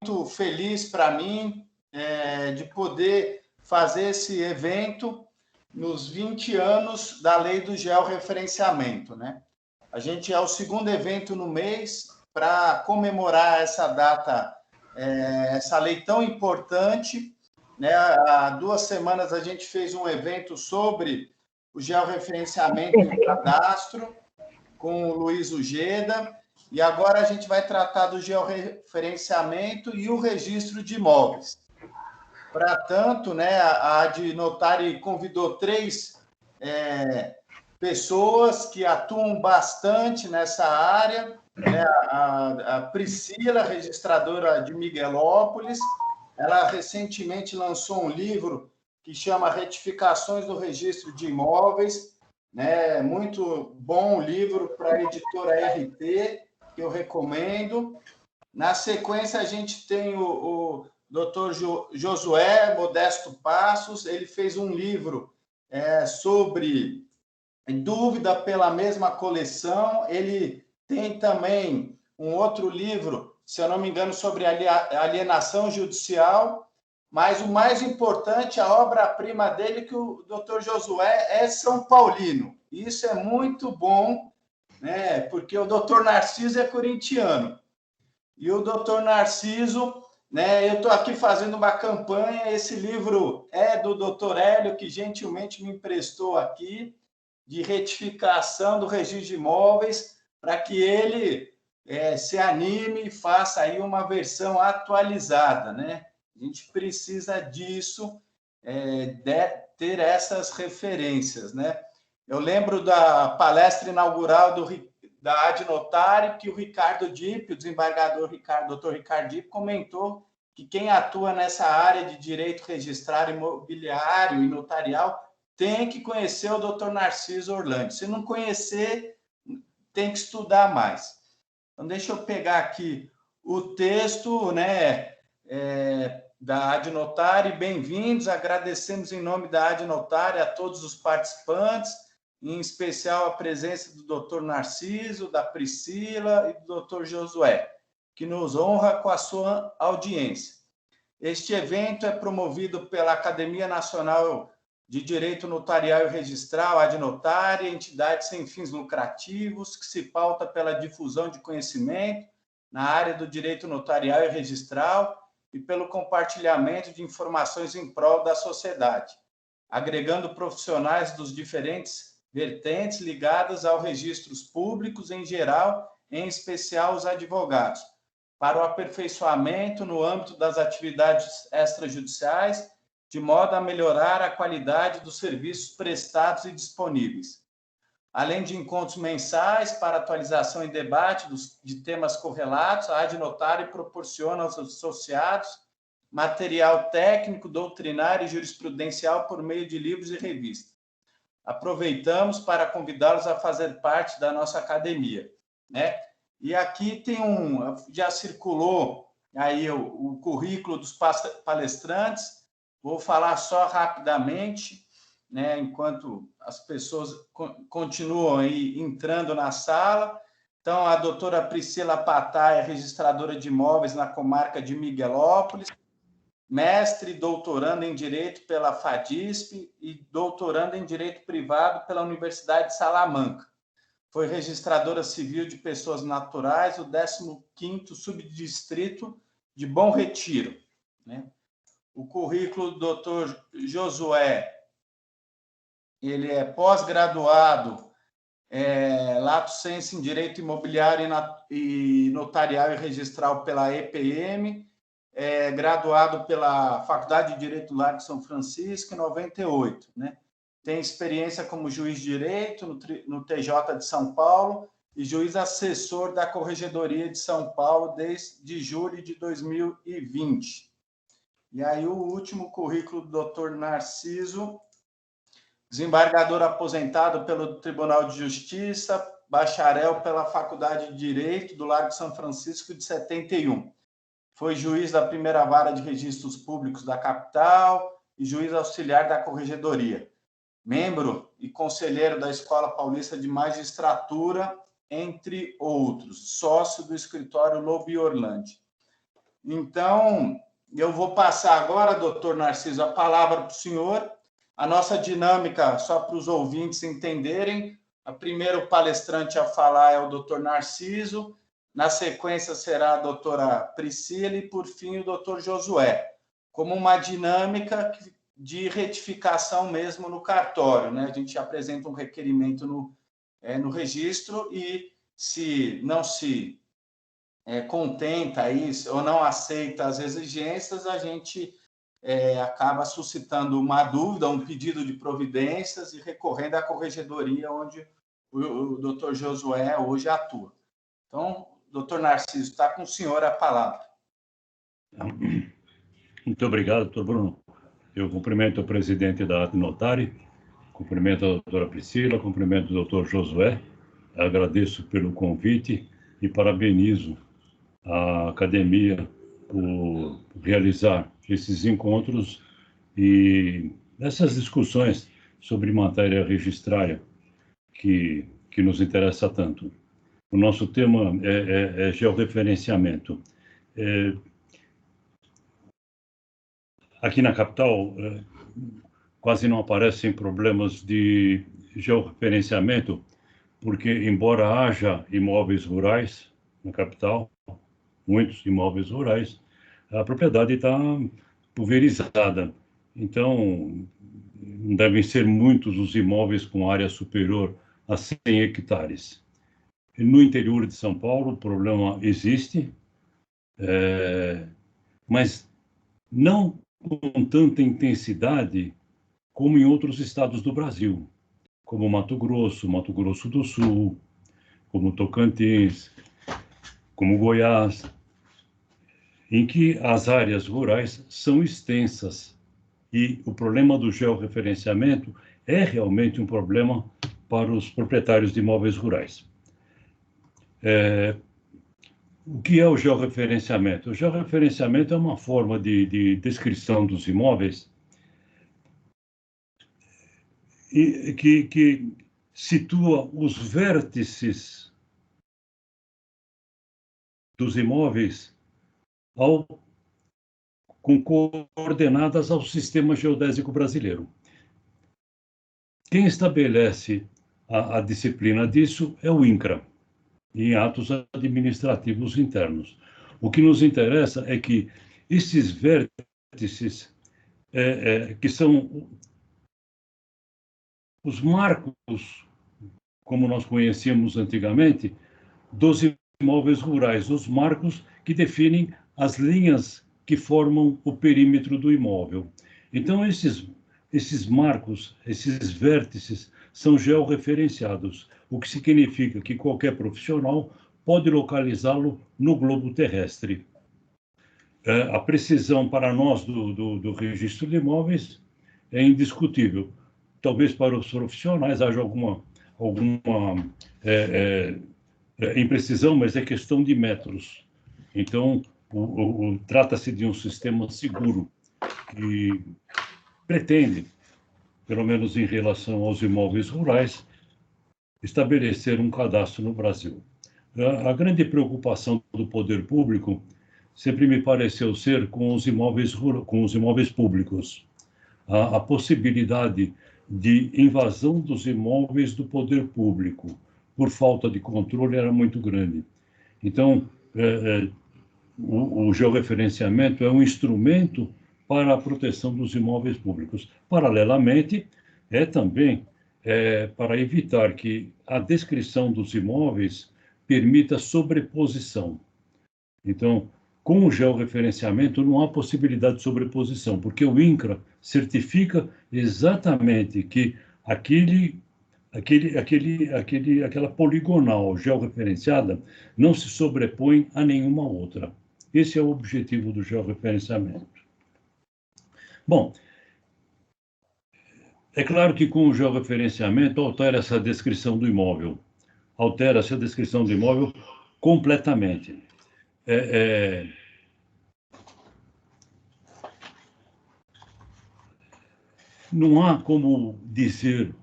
muito feliz para mim de poder fazer esse evento nos 20 anos da lei do georreferenciamento, né? A gente é o segundo evento no mês para comemorar essa data, essa lei tão importante, né? Há 2 semanas a gente fez um evento sobre o georreferenciamento e o cadastro com o Luiz Ujeda, e agora a gente vai tratar do georreferenciamento e o registro de imóveis. Para tanto, né, a Adnotari convidou 3 pessoas que atuam bastante nessa área, né? A Priscila, registradora de Miguelópolis, ela recentemente lançou um livro que chama Retificações do Registro de Imóveis, né? Muito bom livro para a editora RT, que eu recomendo. Na sequência, a gente tem o Dr. Josué Modesto Passos, ele fez um livro sobre dúvida pela mesma coleção. Ele tem também um outro livro, se eu não me engano, sobre alienação judicial, mas o mais importante, a obra-prima dele, que o Dr. Josué é São Paulino. Isso é muito bom, né? Porque o Dr. Narciso é corintiano. E o Dr. Narciso, né, eu estou aqui fazendo uma campanha, esse livro é do Dr. Hélio, que gentilmente me emprestou aqui, de retificação do registro de imóveis, para que ele se anime e faça aí uma versão atualizada, né? A gente precisa disso, ter essas referências, né? Eu lembro da palestra inaugural da Adnotari, que o Ricardo Dipp, o desembargador Dr. Ricardo Dipp, comentou que quem atua nessa área de direito registrário imobiliário e notarial tem que conhecer o Dr. Narciso Orlandi. Se não conhecer, tem que estudar mais. Então, deixa eu pegar aqui o texto, né, da Adnotari. Bem-vindos, agradecemos em nome da Adnotari a todos os participantes, em especial a presença do Dr. Narciso, da Priscila e do Dr. Josué, que nos honra com a sua audiência. Este evento é promovido pela Academia Nacional de Direito Notarial e Registral, Adnotari, entidade sem fins lucrativos, que se pauta pela difusão de conhecimento na área do direito notarial e registral e pelo compartilhamento de informações em prol da sociedade, agregando profissionais dos diferentes vertentes ligadas aos registros públicos em geral, em especial os advogados, para o aperfeiçoamento no âmbito das atividades extrajudiciais, de modo a melhorar a qualidade dos serviços prestados e disponíveis. Além de encontros mensais para atualização e debate de temas correlatos, a Adnotari proporciona aos associados material técnico, doutrinário e jurisprudencial por meio de livros e revistas. Aproveitamos para convidá-los a fazer parte da nossa academia, né? E aqui tem já circulou aí o currículo dos palestrantes. Vou falar só rapidamente, né, enquanto as pessoas continuam aí entrando na sala. Então, a doutora Priscila Patá é registradora de imóveis na comarca de Miguelópolis, mestre e doutoranda em Direito pela FADISP e doutoranda em Direito Privado pela Universidade de Salamanca. Foi registradora civil de pessoas naturais, o 15º Subdistrito de Bom Retiro, né? O currículo do Dr. Josué, ele é pós-graduado, lato sensu em Direito Imobiliário e Notarial e Registral pela EPM, graduado pela Faculdade de Direito do Largo de São Francisco em 98, né? Tem experiência como juiz de direito no TJ de São Paulo e juiz assessor da Corregedoria de São Paulo desde julho de 2020. E aí o último currículo do Dr. Narciso, desembargador aposentado pelo Tribunal de Justiça, bacharel pela Faculdade de Direito do Largo de São Francisco de 71. Foi juiz da primeira vara de registros públicos da capital e juiz auxiliar da Corregedoria. Membro e conselheiro da Escola Paulista de Magistratura, entre outros. Sócio do escritório Lobo e Orlandi. Então, eu vou passar agora, doutor Narciso, a palavra para o senhor. A nossa dinâmica, só para os ouvintes entenderem, a primeiro palestrante a falar é o doutor Narciso, na sequência será a doutora Priscila e, por fim, o doutor Josué, como uma dinâmica de retificação mesmo no cartório, né? A gente apresenta um requerimento no registro e, se não se contenta isso ou não aceita as exigências, a gente acaba suscitando uma dúvida, um pedido de providências e recorrendo à corregedoria onde o doutor Josué hoje atua. Então, doutor Narciso, está com o senhor a palavra. Muito obrigado, doutor Bruno. Eu cumprimento o presidente da Adnotari, cumprimento a doutora Priscila, cumprimento o doutor Josué, agradeço pelo convite e parabenizo a academia por realizar esses encontros e essas discussões sobre matéria registrária que nos interessa tanto. O nosso tema é georreferenciamento. Aqui na capital, quase não aparecem problemas de georreferenciamento, porque, embora haja imóveis rurais na capital, muitos imóveis rurais, a propriedade está pulverizada. Então, não devem ser muitos os imóveis com área superior a 100 hectares. No interior de São Paulo, o problema existe, mas não com tanta intensidade como em outros estados do Brasil, como Mato Grosso do Sul, como Tocantins, como Goiás, em que as áreas rurais são extensas e o problema do georreferenciamento é realmente um problema para os proprietários de imóveis rurais. O que é o georreferenciamento? O georreferenciamento é uma forma de descrição dos imóveis que situa os vértices dos imóveis com coordenadas ao sistema geodésico brasileiro. Quem estabelece a disciplina disso é o INCRA, em atos administrativos internos. O que nos interessa é que esses vértices, que são os marcos, como nós conhecíamos antigamente, dos imóveis rurais, os marcos que definem as linhas que formam o perímetro do imóvel. Então, esses marcos, esses vértices, são georreferenciados, o que significa que qualquer profissional pode localizá-lo no globo terrestre. A precisão para nós do registro de imóveis é indiscutível. Talvez para os profissionais haja alguma imprecisão, mas é questão de metros. Então, trata-se de um sistema seguro que pretende, pelo menos em relação aos imóveis rurais, estabelecer um cadastro no Brasil. A grande preocupação do poder público sempre me pareceu ser com os imóveis públicos. A possibilidade de invasão dos imóveis do poder público por falta de controle era muito grande. Então, o georreferenciamento é um instrumento para a proteção dos imóveis públicos. Paralelamente, também para evitar que a descrição dos imóveis permita sobreposição. Então, com o georreferenciamento não há possibilidade de sobreposição, porque o INCRA certifica exatamente que aquela poligonal georreferenciada não se sobrepõe a nenhuma outra. Esse é o objetivo do georreferenciamento. Bom, é claro que com o georreferenciamento altera-se a descrição do imóvel. Altera-se a descrição do imóvel completamente. Não há como dizer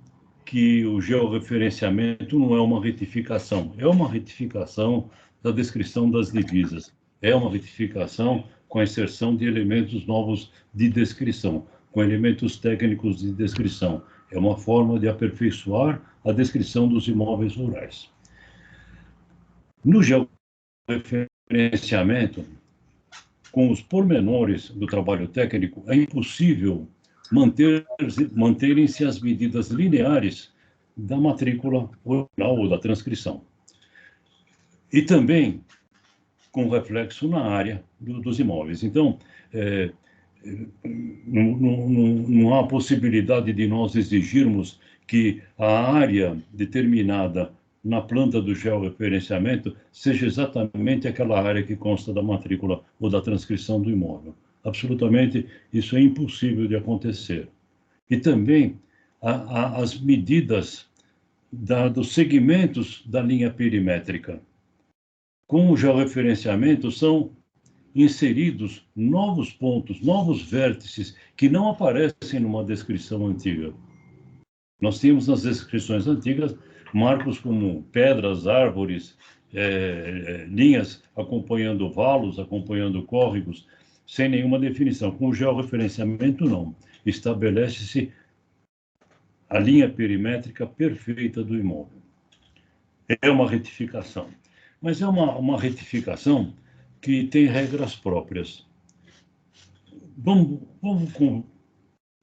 que o georreferenciamento não é uma retificação. É uma retificação da descrição das divisas. é uma retificação com a inserção de elementos novos de descrição, com elementos técnicos de descrição. É uma forma de aperfeiçoar a descrição dos imóveis rurais. No georreferenciamento, com os pormenores do trabalho técnico, é impossível manterem-se as medidas lineares da matrícula oral ou da transcrição. E também com reflexo na área dos imóveis. Então, não há possibilidade de nós exigirmos que a área determinada na planta do georreferenciamento seja exatamente aquela área que consta da matrícula ou da transcrição do imóvel. Absolutamente, isso é impossível de acontecer. E também as medidas dos segmentos da linha perimétrica. Com o georreferenciamento são inseridos novos pontos, novos vértices que não aparecem numa descrição antiga. Nós tínhamos nas descrições antigas marcos como pedras, árvores, linhas acompanhando valos, acompanhando córregos, sem nenhuma definição. Com o georreferenciamento, não. Estabelece-se a linha perimétrica perfeita do imóvel. É uma retificação. Mas é uma retificação que tem regras próprias. Vamos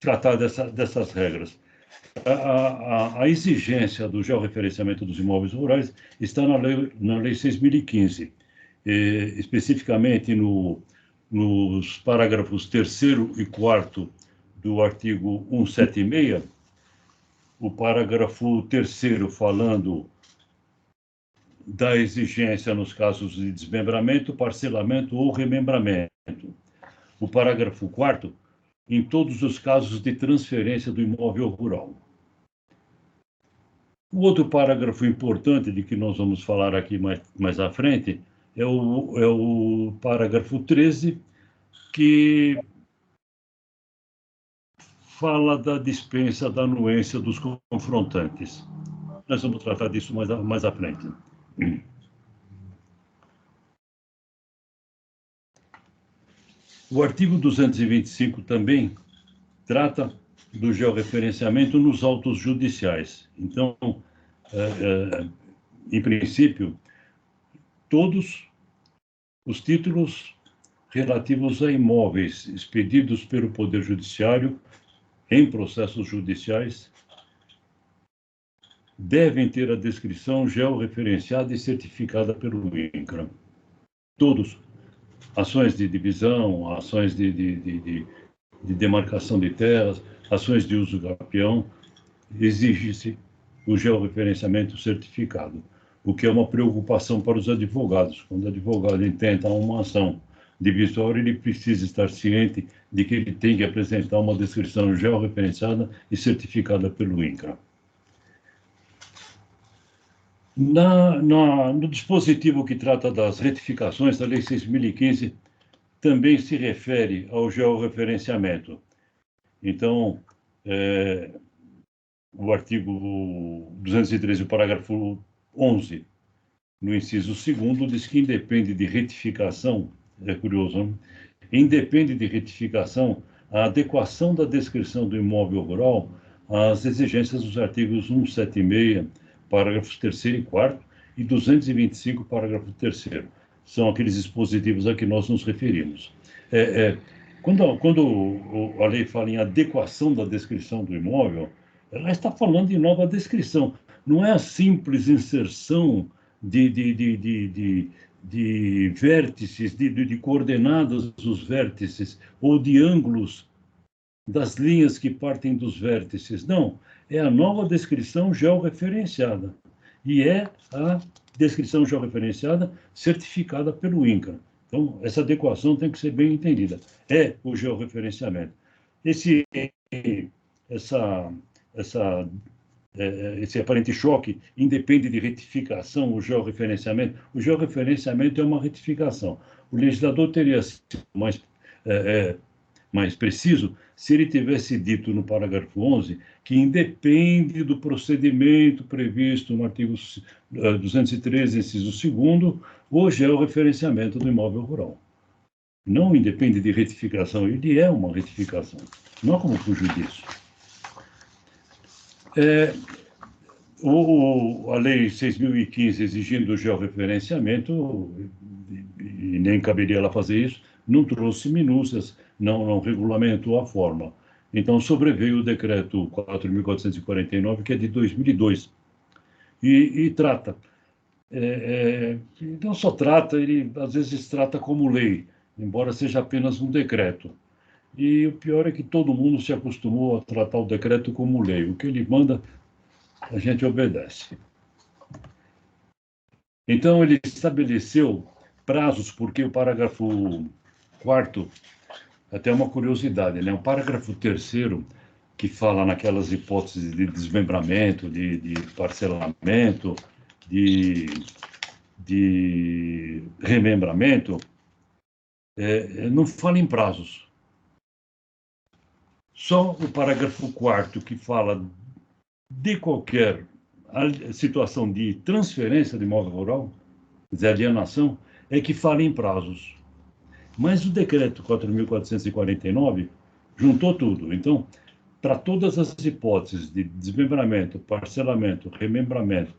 tratar dessas regras. A exigência do georreferenciamento dos imóveis rurais está na Lei 6.015, especificamente nos parágrafos 3º e 4º do artigo 176, o parágrafo 3º falando da exigência nos casos de desmembramento, parcelamento ou remembramento. O parágrafo 4º, em todos os casos de transferência do imóvel rural. O outro parágrafo importante de que nós vamos falar aqui mais à frente é o parágrafo 13, que fala da dispensa da anuência dos confrontantes. Nós vamos tratar disso mais à frente. O artigo 225 também trata do georreferenciamento nos autos judiciais. Então, em princípio, todos os títulos relativos a imóveis expedidos pelo Poder Judiciário em processos judiciais devem ter a descrição georreferenciada e certificada pelo INCRA. Todos. Ações de divisão, ações de demarcação de terras, ações de uso capião, exige-se o georreferenciamento certificado, o que é uma preocupação para os advogados. Quando o advogado intenta uma ação divisória, ele precisa estar ciente de que ele tem que apresentar uma descrição georreferenciada e certificada pelo INCRA. No dispositivo que trata das retificações, da Lei 6.015, também se refere ao georreferenciamento. Então, o artigo 213, o parágrafo 11, no inciso 2º, diz que independe de retificação, é curioso, não? Independe de retificação a adequação da descrição do imóvel rural às exigências dos artigos 176, parágrafos 3º e 4º, e 225, parágrafo 3º. São aqueles dispositivos a que nós nos referimos. Quando a lei fala em adequação da descrição do imóvel, ela está falando de nova descrição. Não é a simples inserção de vértices, de coordenadas dos vértices, ou de ângulos das linhas que partem dos vértices. Não, é a nova descrição georreferenciada. E é a descrição georreferenciada certificada pelo INCRA. Então, essa adequação tem que ser bem entendida. É o georreferenciamento. Esse aparente choque independe de retificação, o georreferenciamento. O georreferenciamento é uma retificação. O legislador teria sido mais mais preciso se ele tivesse dito no parágrafo 11 que independe do procedimento previsto no artigo 213, inciso 2º, o georreferenciamento do imóvel rural. Não independe de retificação, ele é uma retificação. Não há como fugir disso. A Lei 6.015, exigindo o georreferenciamento, e nem caberia ela fazer isso, não trouxe minúcias, não regulamentou a forma. Então, sobreveio o Decreto 4.449, que é de 2002, e trata. Não só trata, ele às vezes trata como lei, embora seja apenas um decreto. E o pior é que todo mundo se acostumou a tratar o decreto como lei. O que ele manda, a gente obedece. Então, ele estabeleceu prazos, porque o parágrafo 4º, até uma curiosidade, né? O parágrafo 3º, que fala naquelas hipóteses de desmembramento, de parcelamento, de remembramento, não fala em prazos. Só o parágrafo 4º, que fala de qualquer situação de transferência de imóvel rural, de alienação, é que fala em prazos. Mas o decreto 4.449 juntou tudo. Então, para todas as hipóteses de desmembramento, parcelamento, remembramento,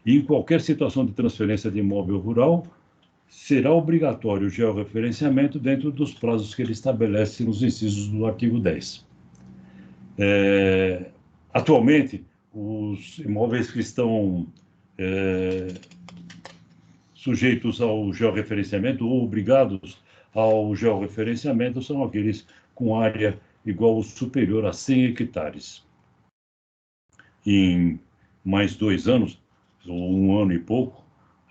e em qualquer situação de transferência de imóvel rural, será obrigatório o georreferenciamento dentro dos prazos que ele estabelece nos incisos do artigo 10. Atualmente, os imóveis que estão sujeitos ao georreferenciamento ou obrigados ao georreferenciamento são aqueles com área igual ou superior a 100 hectares. Em mais 2 anos, ou 1 ano e pouco,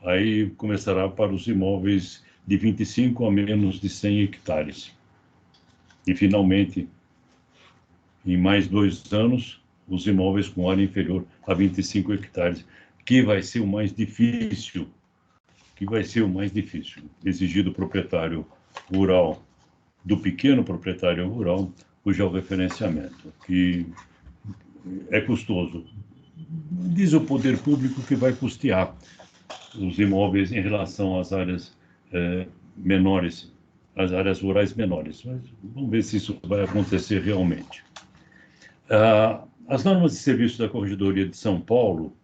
aí começará para os imóveis de 25 a menos de 100 hectares. E, finalmente, em mais 2 anos, os imóveis com área inferior a 25 hectares, que vai ser o mais difícil, exigir do proprietário rural, do pequeno proprietário rural, o georreferenciamento, que é custoso. Diz o poder público que vai custear os imóveis em relação às áreas menores, às áreas rurais menores. Mas vamos ver se isso vai acontecer realmente. As normas de serviço da Corregedoria de São Paulo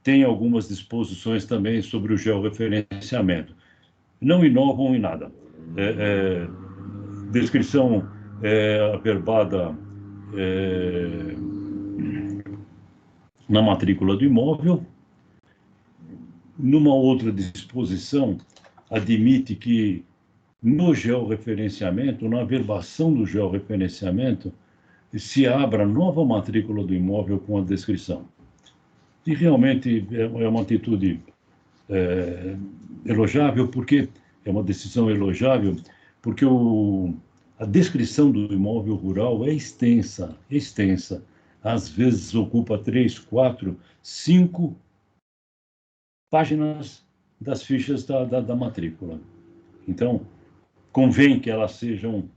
têm algumas disposições também sobre o georreferenciamento. Não inovam em nada. Descrição averbada na matrícula do imóvel. Numa outra disposição, admite que no georreferenciamento, na averbação do georreferenciamento, se abra nova matrícula do imóvel com a descrição. E realmente é uma atitude elogiável, porque é uma decisão elogiável, porque a descrição do imóvel rural é extensa. Às vezes ocupa 3, 4, 5 páginas das fichas da matrícula. Então, convém que elas sejam,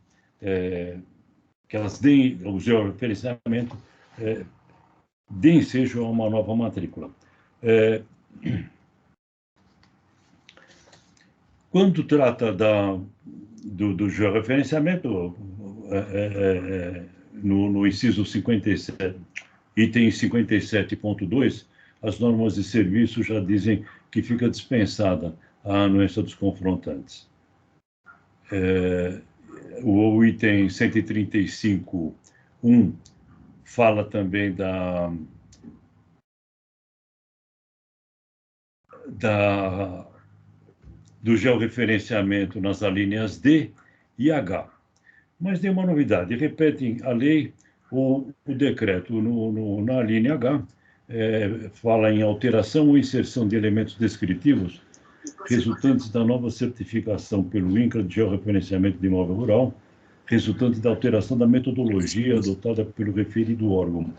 que elas deem o georreferenciamento, deem seja uma nova matrícula. Quando trata do georreferenciamento, no inciso 57, item 57.2, as normas de serviço já dizem que fica dispensada a anuência dos confrontantes. O item 135.1 fala também do georreferenciamento nas alíneas D e H. Mas tem uma novidade, repetem a lei ou o decreto. Na linha H, fala em alteração ou inserção de elementos descritivos resultantes da nova certificação pelo INCRA de georreferenciamento de imóvel rural, resultante da alteração da metodologia adotada pelo referido órgão.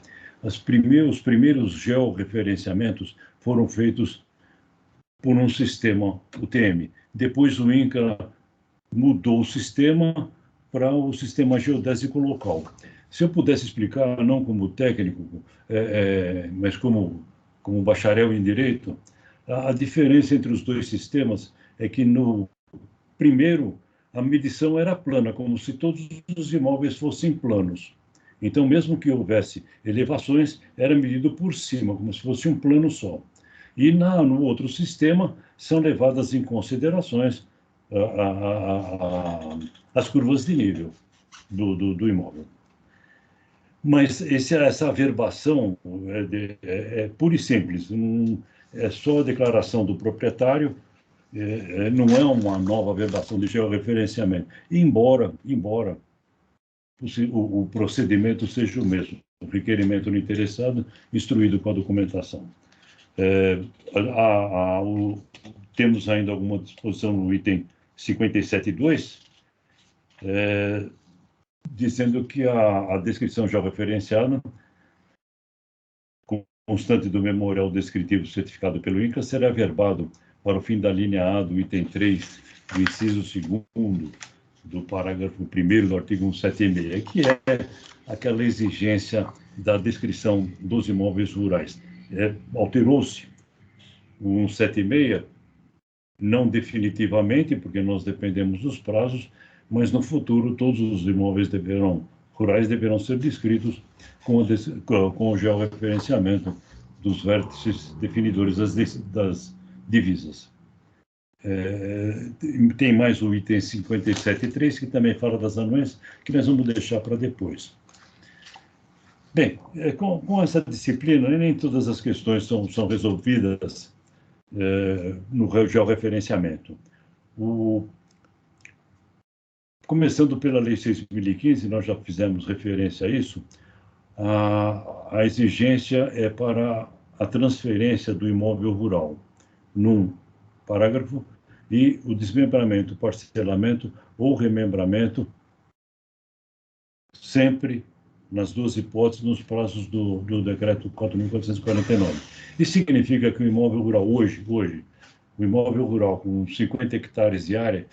Os primeiros georreferenciamentos foram feitos por um sistema UTM. Depois o INCRA mudou o sistema para o sistema geodésico local. Se eu pudesse explicar, não como técnico, mas como bacharel em direito, a diferença entre os dois sistemas é que no primeiro a medição era plana, como se todos os imóveis fossem planos. Então, mesmo que houvesse elevações, era medido por cima, como se fosse um plano só. E no outro sistema são levadas em considerações as curvas de nível do imóvel. Mas essa averbação é pura e simples, é só a declaração do proprietário, não é uma nova averbação de georreferenciamento, embora o procedimento seja o mesmo, o requerimento do interessado instruído com a documentação. Temos ainda alguma disposição no item 57.2, dizendo que a descrição georreferenciada, constante do memorial descritivo certificado pelo INCRA, será averbado para o fim da linha A do item 3, do inciso 2º, do parágrafo 1º do artigo 176, que é aquela exigência da descrição dos imóveis rurais. Alterou-se o 176, não definitivamente, porque nós dependemos dos prazos, mas no futuro todos os imóveis rurais deverão ser descritos com o georreferenciamento dos vértices definidores das divisas. Tem mais o item 57.3, que também fala das anuências, que nós vamos deixar para depois. Bem, com essa disciplina, nem todas as questões são resolvidas no georreferenciamento. Começando pela Lei 6.015, nós já fizemos referência a isso, a exigência é para a transferência do imóvel rural, num parágrafo, e o desmembramento, parcelamento ou remembramento, sempre nas duas hipóteses, nos prazos do decreto 4.449. Isso significa que o imóvel rural hoje, o imóvel rural com 50 hectares de área,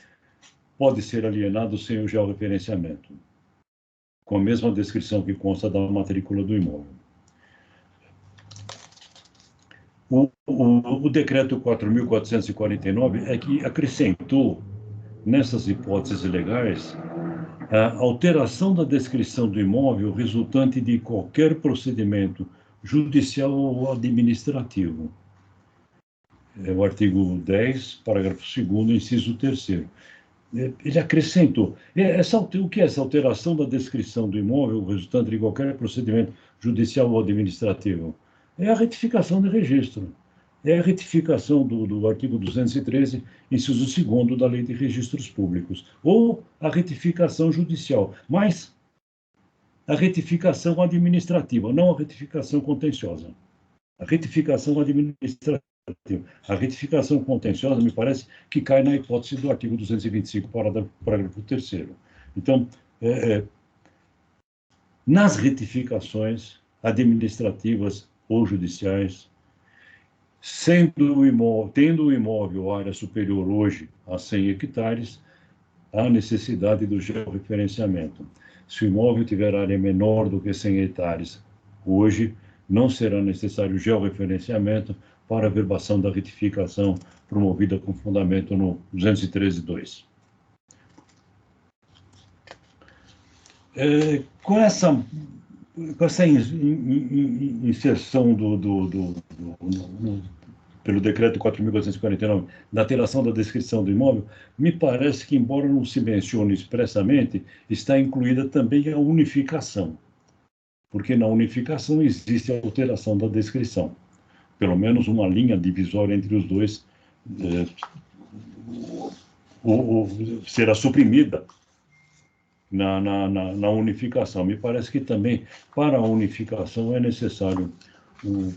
pode ser alienado sem o georreferenciamento, com a mesma descrição que consta da matrícula do imóvel. O decreto 4.449 é que acrescentou, nessas hipóteses legais, a alteração da descrição do imóvel resultante de qualquer procedimento judicial ou administrativo. É o artigo 10, parágrafo 2º, inciso 3º. Ele acrescentou. O que é essa alteração da descrição do imóvel resultante de qualquer procedimento judicial ou administrativo? É a retificação de registro. É a retificação do artigo 213, inciso 2º da Lei de Registros Públicos, ou a retificação judicial, mas a retificação administrativa, não a retificação contenciosa. A retificação administrativa. A retificação contenciosa me parece que cai na hipótese do artigo 225, parágrafo 3º. Então, nas retificações administrativas ou judiciais, tendo o imóvel área superior hoje a 100 hectares, há necessidade do georreferenciamento. Se o imóvel tiver área menor do que 100 hectares, hoje não será necessário georreferenciamento para a averbação da retificação promovida com fundamento no 213.2. Com essa inserção pelo decreto 4.449 da alteração da descrição do imóvel, me parece que, embora não se mencione expressamente, está incluída também a unificação, porque na unificação existe a alteração da descrição. Pelo menos uma linha divisória entre os dois será suprimida na unificação. Me parece que também, para a unificação, é necessário o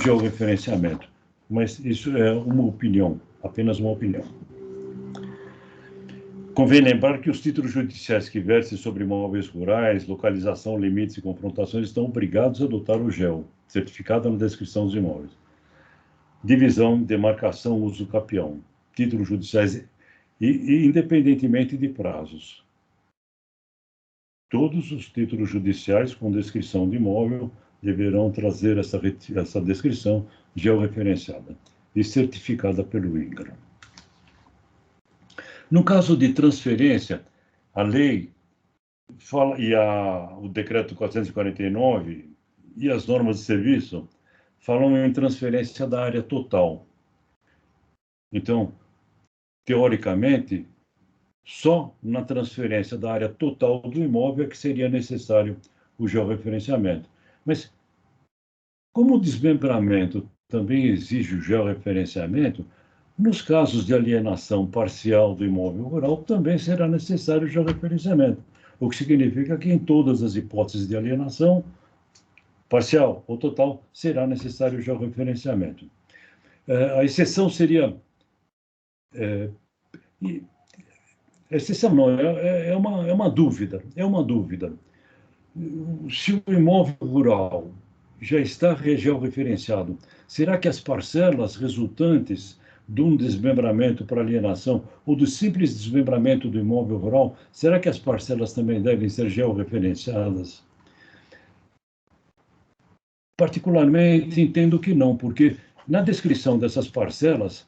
georreferenciamento. Mas isso é uma opinião, apenas uma opinião. Convém lembrar que os títulos judiciais que versem sobre imóveis rurais, localização, limites e confrontações estão obrigados a adotar o GEO, certificado na descrição dos imóveis. Divisão, demarcação, uso capião. Títulos judiciais, e independentemente de prazos. todos os títulos judiciais com descrição de imóvel deverão trazer essa descrição georreferenciada e certificada pelo INCRA. No caso de transferência, a lei fala, o decreto 449 e as normas de serviço falam em transferência da área total. Então, teoricamente, só na transferência da área total do imóvel é que seria necessário o georreferenciamento. Mas, como o desmembramento também exige o georreferenciamento, nos casos de alienação parcial do imóvel rural, também será necessário o georreferenciamento, o que significa que em todas as hipóteses de alienação, parcial ou total, será necessário o georreferenciamento. A exceção seria... exceção não, é uma dúvida, Se o imóvel rural já está georreferenciado, será que as parcelas resultantes de um desmembramento para alienação ou do simples desmembramento do imóvel rural, será que as parcelas também devem ser georreferenciadas? Particularmente, entendo que não, porque na descrição dessas parcelas,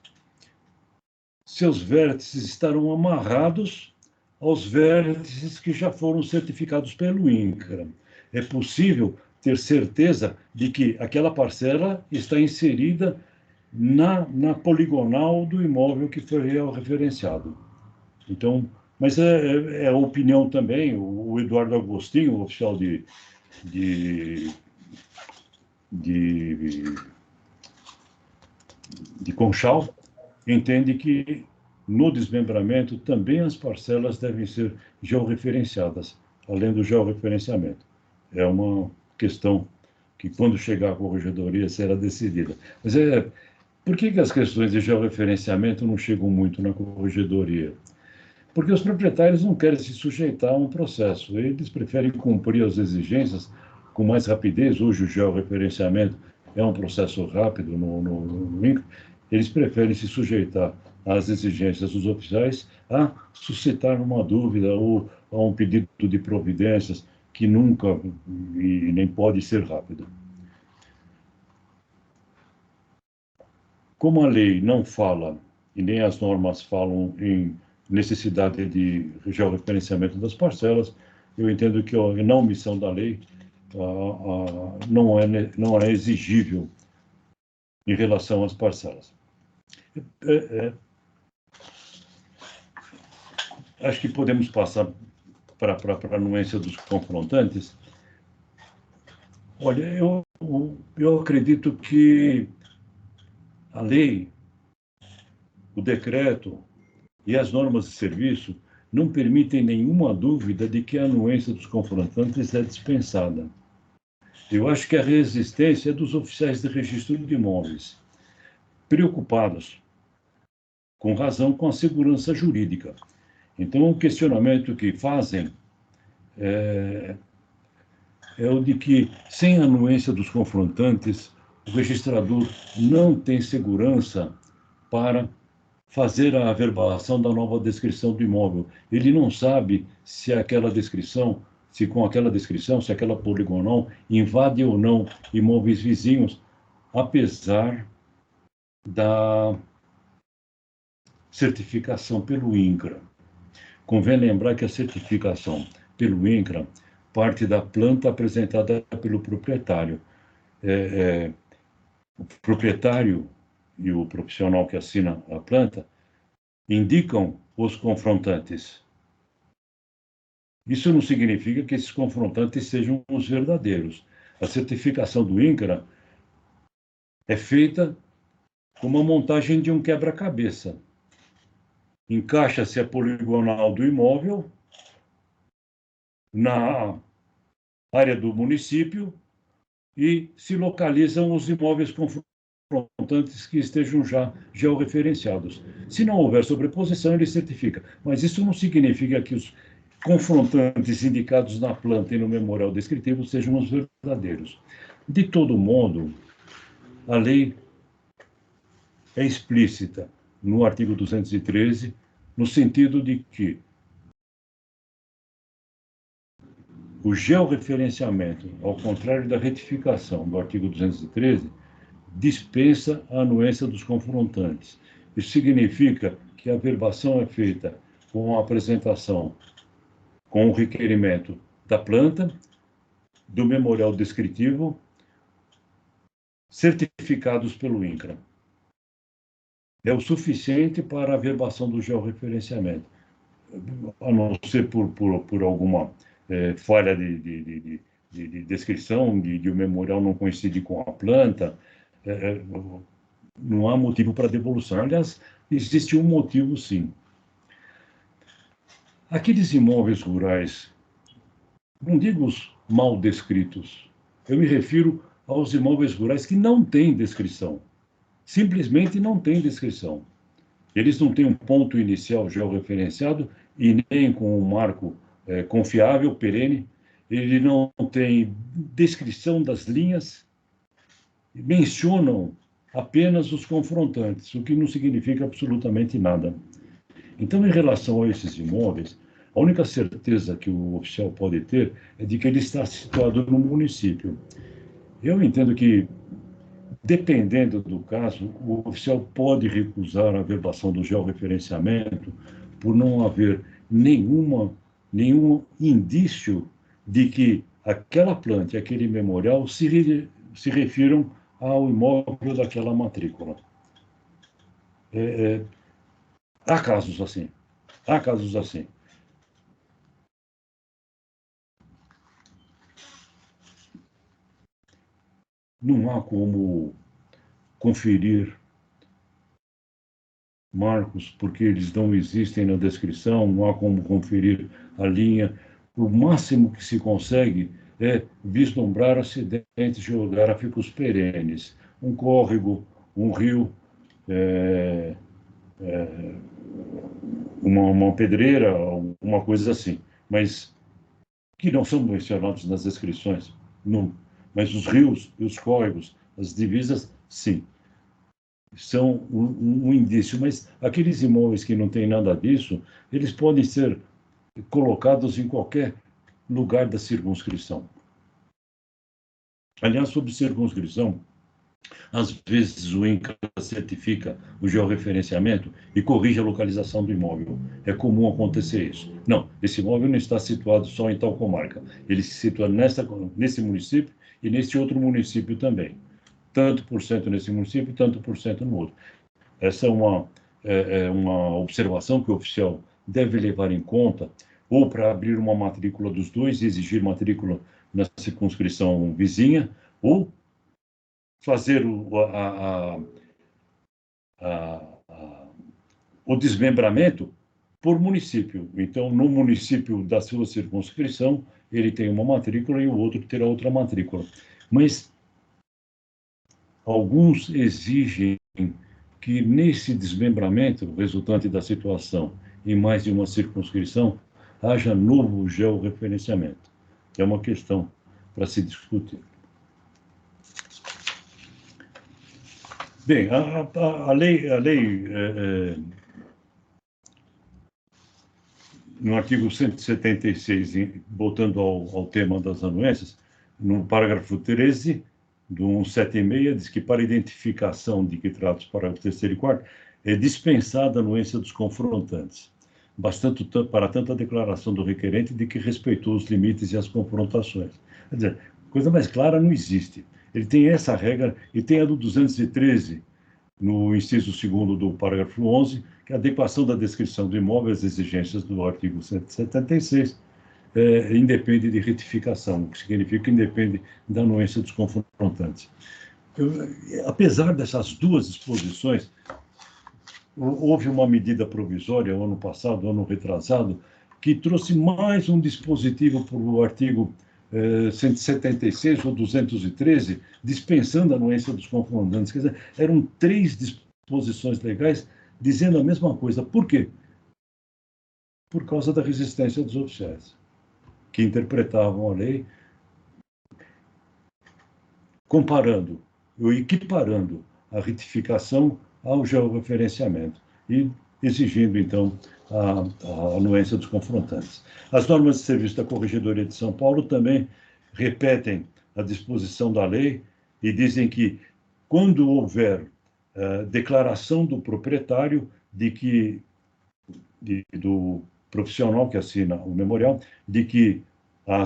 seus vértices estarão amarrados aos vértices que já foram certificados pelo INCRA. É possível ter certeza de que aquela parcela está inserida na poligonal do imóvel que foi referenciado. Então, mas é a opinião também, o Eduardo Agostinho, o oficial de Conchal, entende que no desmembramento também as parcelas devem ser georreferenciadas, além do georreferenciamento. É uma questão que, quando chegar à corregedoria, será decidida. Mas por que as questões de georreferenciamento não chegam muito na corregedoria? Porque os proprietários não querem se sujeitar a um processo, eles preferem cumprir as exigências com mais rapidez. Hoje o georreferenciamento é um processo rápido no INCRA, eles preferem se sujeitar às exigências dos oficiais a suscitar uma dúvida ou a um pedido de providências que nunca e nem pode ser rápido. Como a lei não fala, e nem as normas falam em necessidade de georreferenciamento das parcelas, eu entendo que a não omissão da lei não é exigível em relação às parcelas. Acho que podemos passar para a anuência dos confrontantes. Olha, eu acredito que a lei, o decreto e as normas de serviço não permitem nenhuma dúvida de que a anuência dos confrontantes é dispensada. Eu acho que a resistência é dos oficiais de registro de imóveis, preocupados, com razão, com a segurança jurídica. Então, o questionamento que fazem é o de que, sem a anuência dos confrontantes, o registrador não tem segurança para fazer a averbação da nova descrição do imóvel. Ele não sabe se aquela descrição, se aquela poligonal invade ou não imóveis vizinhos, apesar da certificação pelo INCRA. Convém lembrar que a certificação pelo INCRA parte da planta apresentada pelo proprietário. O proprietário e o profissional que assina a planta indicam os confrontantes. Isso não significa que esses confrontantes sejam os verdadeiros. A certificação do INCRA é feita com uma montagem de um quebra-cabeça. Encaixa-se a poligonal do imóvel na área do município e se localizam os imóveis confrontantes que estejam já georreferenciados. Se não houver sobreposição, ele certifica. Mas isso não significa que os confrontantes indicados na planta e no memorial descritivo sejam os verdadeiros. De todo modo, a lei é explícita no artigo 213, no sentido de que o georreferenciamento, ao contrário da retificação do artigo 213, dispensa a anuência dos confrontantes. Isso significa que a averbação é feita com a apresentação, com o requerimento da planta, do memorial descritivo, certificados pelo INCRA. É o suficiente para a averbação do georreferenciamento, a não ser por alguma falha de descrição, de o memorial não coincidir com a planta, não há motivo para devolução. Aliás, existe um motivo, sim. Aqueles imóveis rurais, não digo os mal descritos, eu me refiro aos imóveis rurais que não têm descrição. Simplesmente não têm descrição. Eles não têm um ponto inicial georreferenciado e nem com um marco confiável, perene. Ele não tem descrição das linhas. Mencionam apenas os confrontantes, o que não significa absolutamente nada. Então, em relação a esses imóveis, a única certeza que o oficial pode ter é de que ele está situado no município. Eu entendo que, dependendo do caso, o oficial pode recusar a averbação do georreferenciamento por não haver nenhum indício de que aquela planta e aquele memorial se refiram ao imóvel daquela matrícula. Há casos assim. Há casos assim. Não há como conferir marcos, porque eles não existem na descrição, não há como conferir a linha. O máximo que se consegue é vislumbrar acidentes geográficos perenes, um córrego, um rio, uma pedreira, uma coisa assim, mas que não são mencionados nas descrições, não. Mas os rios e os córregos, as divisas, sim, são um indício, mas aqueles imóveis que não têm nada disso, eles podem ser colocados em qualquer lugar da circunscrição. Aliás, sobre circunscrição, às vezes o INCRA certifica o georreferenciamento e corrige a localização do imóvel. É comum acontecer isso. Não, esse imóvel não está situado só em tal comarca. Ele se situa nesse município e nesse outro município também. Tanto por cento nesse município, tanto por cento no outro. Essa é uma observação que o oficial deve levar em conta, ou para abrir uma matrícula dos dois e exigir matrícula na circunscrição vizinha, ou fazer o desmembramento por município. Então, no município da sua circunscrição, ele tem uma matrícula e o outro terá outra matrícula. Mas alguns exigem que nesse desmembramento resultante da situação em mais de uma circunscrição haja novo georreferenciamento. É uma questão para se discutir. Bem, a lei no artigo 176, voltando ao tema das anuências, no parágrafo 13 do 176, diz que para identificação de que trata os parágrafos 3º e 4º, é dispensada a anuência dos confrontantes, bastante para tanto a declaração do requerente de que respeitou os limites e as confrontações. Quer dizer, coisa mais clara não existe. Ele tem essa regra e tem a do 213, no inciso 2º do parágrafo 11, que é a adequação da descrição do imóvel às exigências do artigo 176 independe de retificação, o que significa que independe da anuência dos confrontantes. Apesar dessas duas disposições, houve uma medida provisória, ano passado, ano retrasado, que trouxe mais um dispositivo para o artigo 176 ou 213, dispensando a anuência dos confrontantes. Quer dizer, eram 3 disposições legais dizendo a mesma coisa. Por quê? Por causa da resistência dos oficiais, que interpretavam a lei comparando ou equiparando a retificação ao georreferenciamento. E exigindo, então, a anuência dos confrontantes. As normas de serviço da Corregedoria de São Paulo também repetem a disposição da lei e dizem que, quando houver declaração do proprietário do profissional que assina o memorial, de que a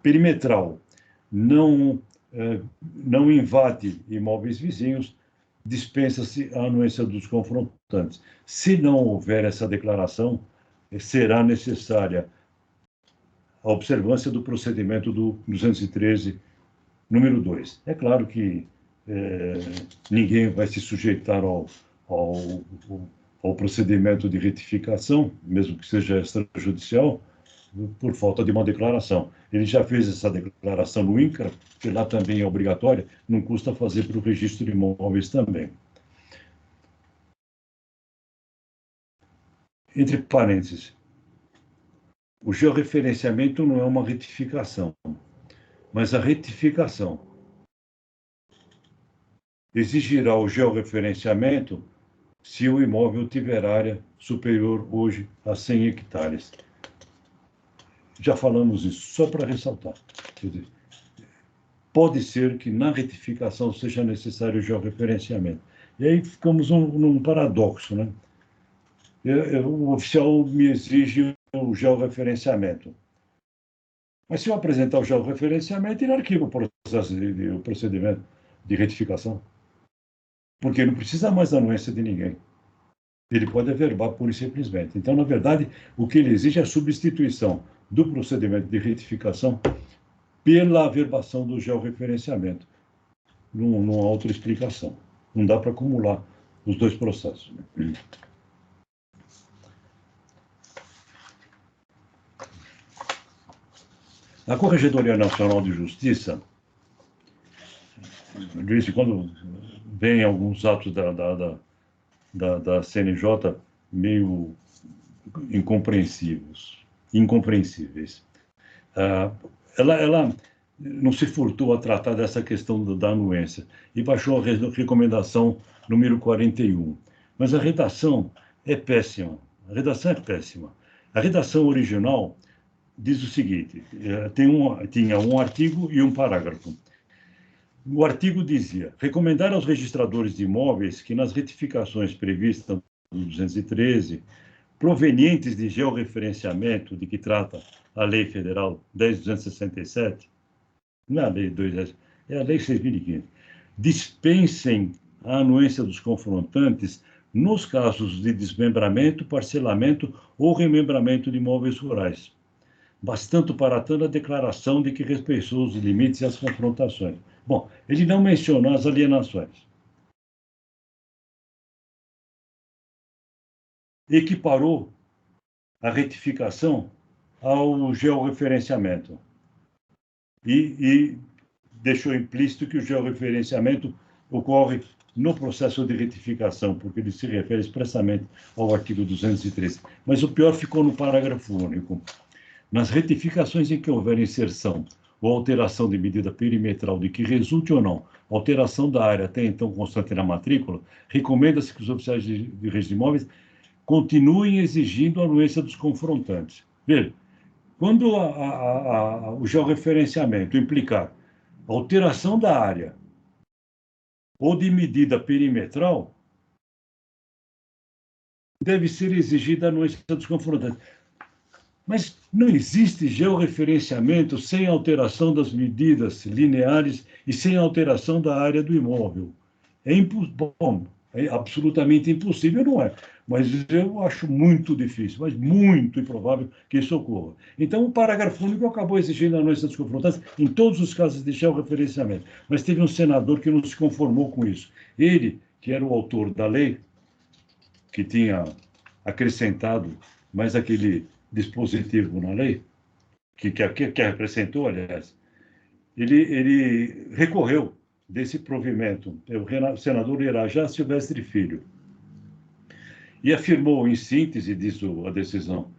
perimetral não invade imóveis vizinhos, dispensa-se a anuência dos confrontantes. Se não houver essa declaração, será necessária a observância do procedimento do 213, número 2. É claro que ninguém vai se sujeitar ao procedimento de retificação, mesmo que seja extrajudicial, por falta de uma declaração. Ele já fez essa declaração no INCRA, que lá também é obrigatória, não custa fazer para o registro de imóveis também. Entre parênteses, o georreferenciamento não é uma retificação, mas a retificação exigirá o georreferenciamento se o imóvel tiver área superior hoje a 100 hectares. Já falamos isso, só para ressaltar. Quer dizer, pode ser que na retificação seja necessário o georreferenciamento. E aí ficamos num paradoxo, né? O oficial me exige o georreferenciamento. Mas se eu apresentar o georreferenciamento, ele arquiva o procedimento de retificação. Porque não precisa mais da anuência de ninguém. Ele pode averbar pura e simplesmente. Então, na verdade, o que ele exige é a substituição do procedimento de retificação pela averbação do georreferenciamento. Não há outra explicação. Não dá para acumular os dois processos. A Corregedoria Nacional de Justiça, de vez em quando, vem alguns atos da CNJ meio incompreensíveis. Ela não se furtou a tratar dessa questão da anuência e baixou a recomendação número 41. Mas a redação é péssima. A redação original diz o seguinte, tinha um artigo e um parágrafo. O artigo dizia: recomendar aos registradores de imóveis que nas retificações previstas no 213, provenientes de georreferenciamento, de que trata a Lei Federal 10.267, não é a Lei 2, é a Lei 6.015, dispensem a anuência dos confrontantes nos casos de desmembramento, parcelamento ou remembramento de imóveis rurais, bastando para tal a declaração de que respeitou os limites e as confrontações. Bom, ele não mencionou as alienações. Equiparou a retificação ao georreferenciamento e deixou implícito que o georreferenciamento ocorre no processo de retificação, porque ele se refere expressamente ao artigo 213. Mas o pior ficou no parágrafo único. Nas retificações em que houver inserção ou alteração de medida perimetral de que resulte ou não alteração da área até então constante na matrícula, recomenda-se que os oficiais de registro de imóveis continuem exigindo a anuência dos confrontantes. Veja, quando o georreferenciamento implicar alteração da área ou de medida perimetral, deve ser exigida a anuência dos confrontantes. Mas não existe georreferenciamento sem alteração das medidas lineares e sem alteração da área do imóvel. É absolutamente impossível, não é? Mas eu acho muito difícil, mas muito improvável que isso ocorra. Então, o parágrafo único acabou exigindo a anuência dos confrontantes em todos os casos de georreferenciamento. Mas teve um senador que não se conformou com isso. Ele, que era o autor da lei, que tinha acrescentado mais aquele dispositivo na lei, que acrescentou, aliás, ele recorreu desse provimento, o senador Irajá Silvestre Filho, e afirmou, em síntese, diz a decisão,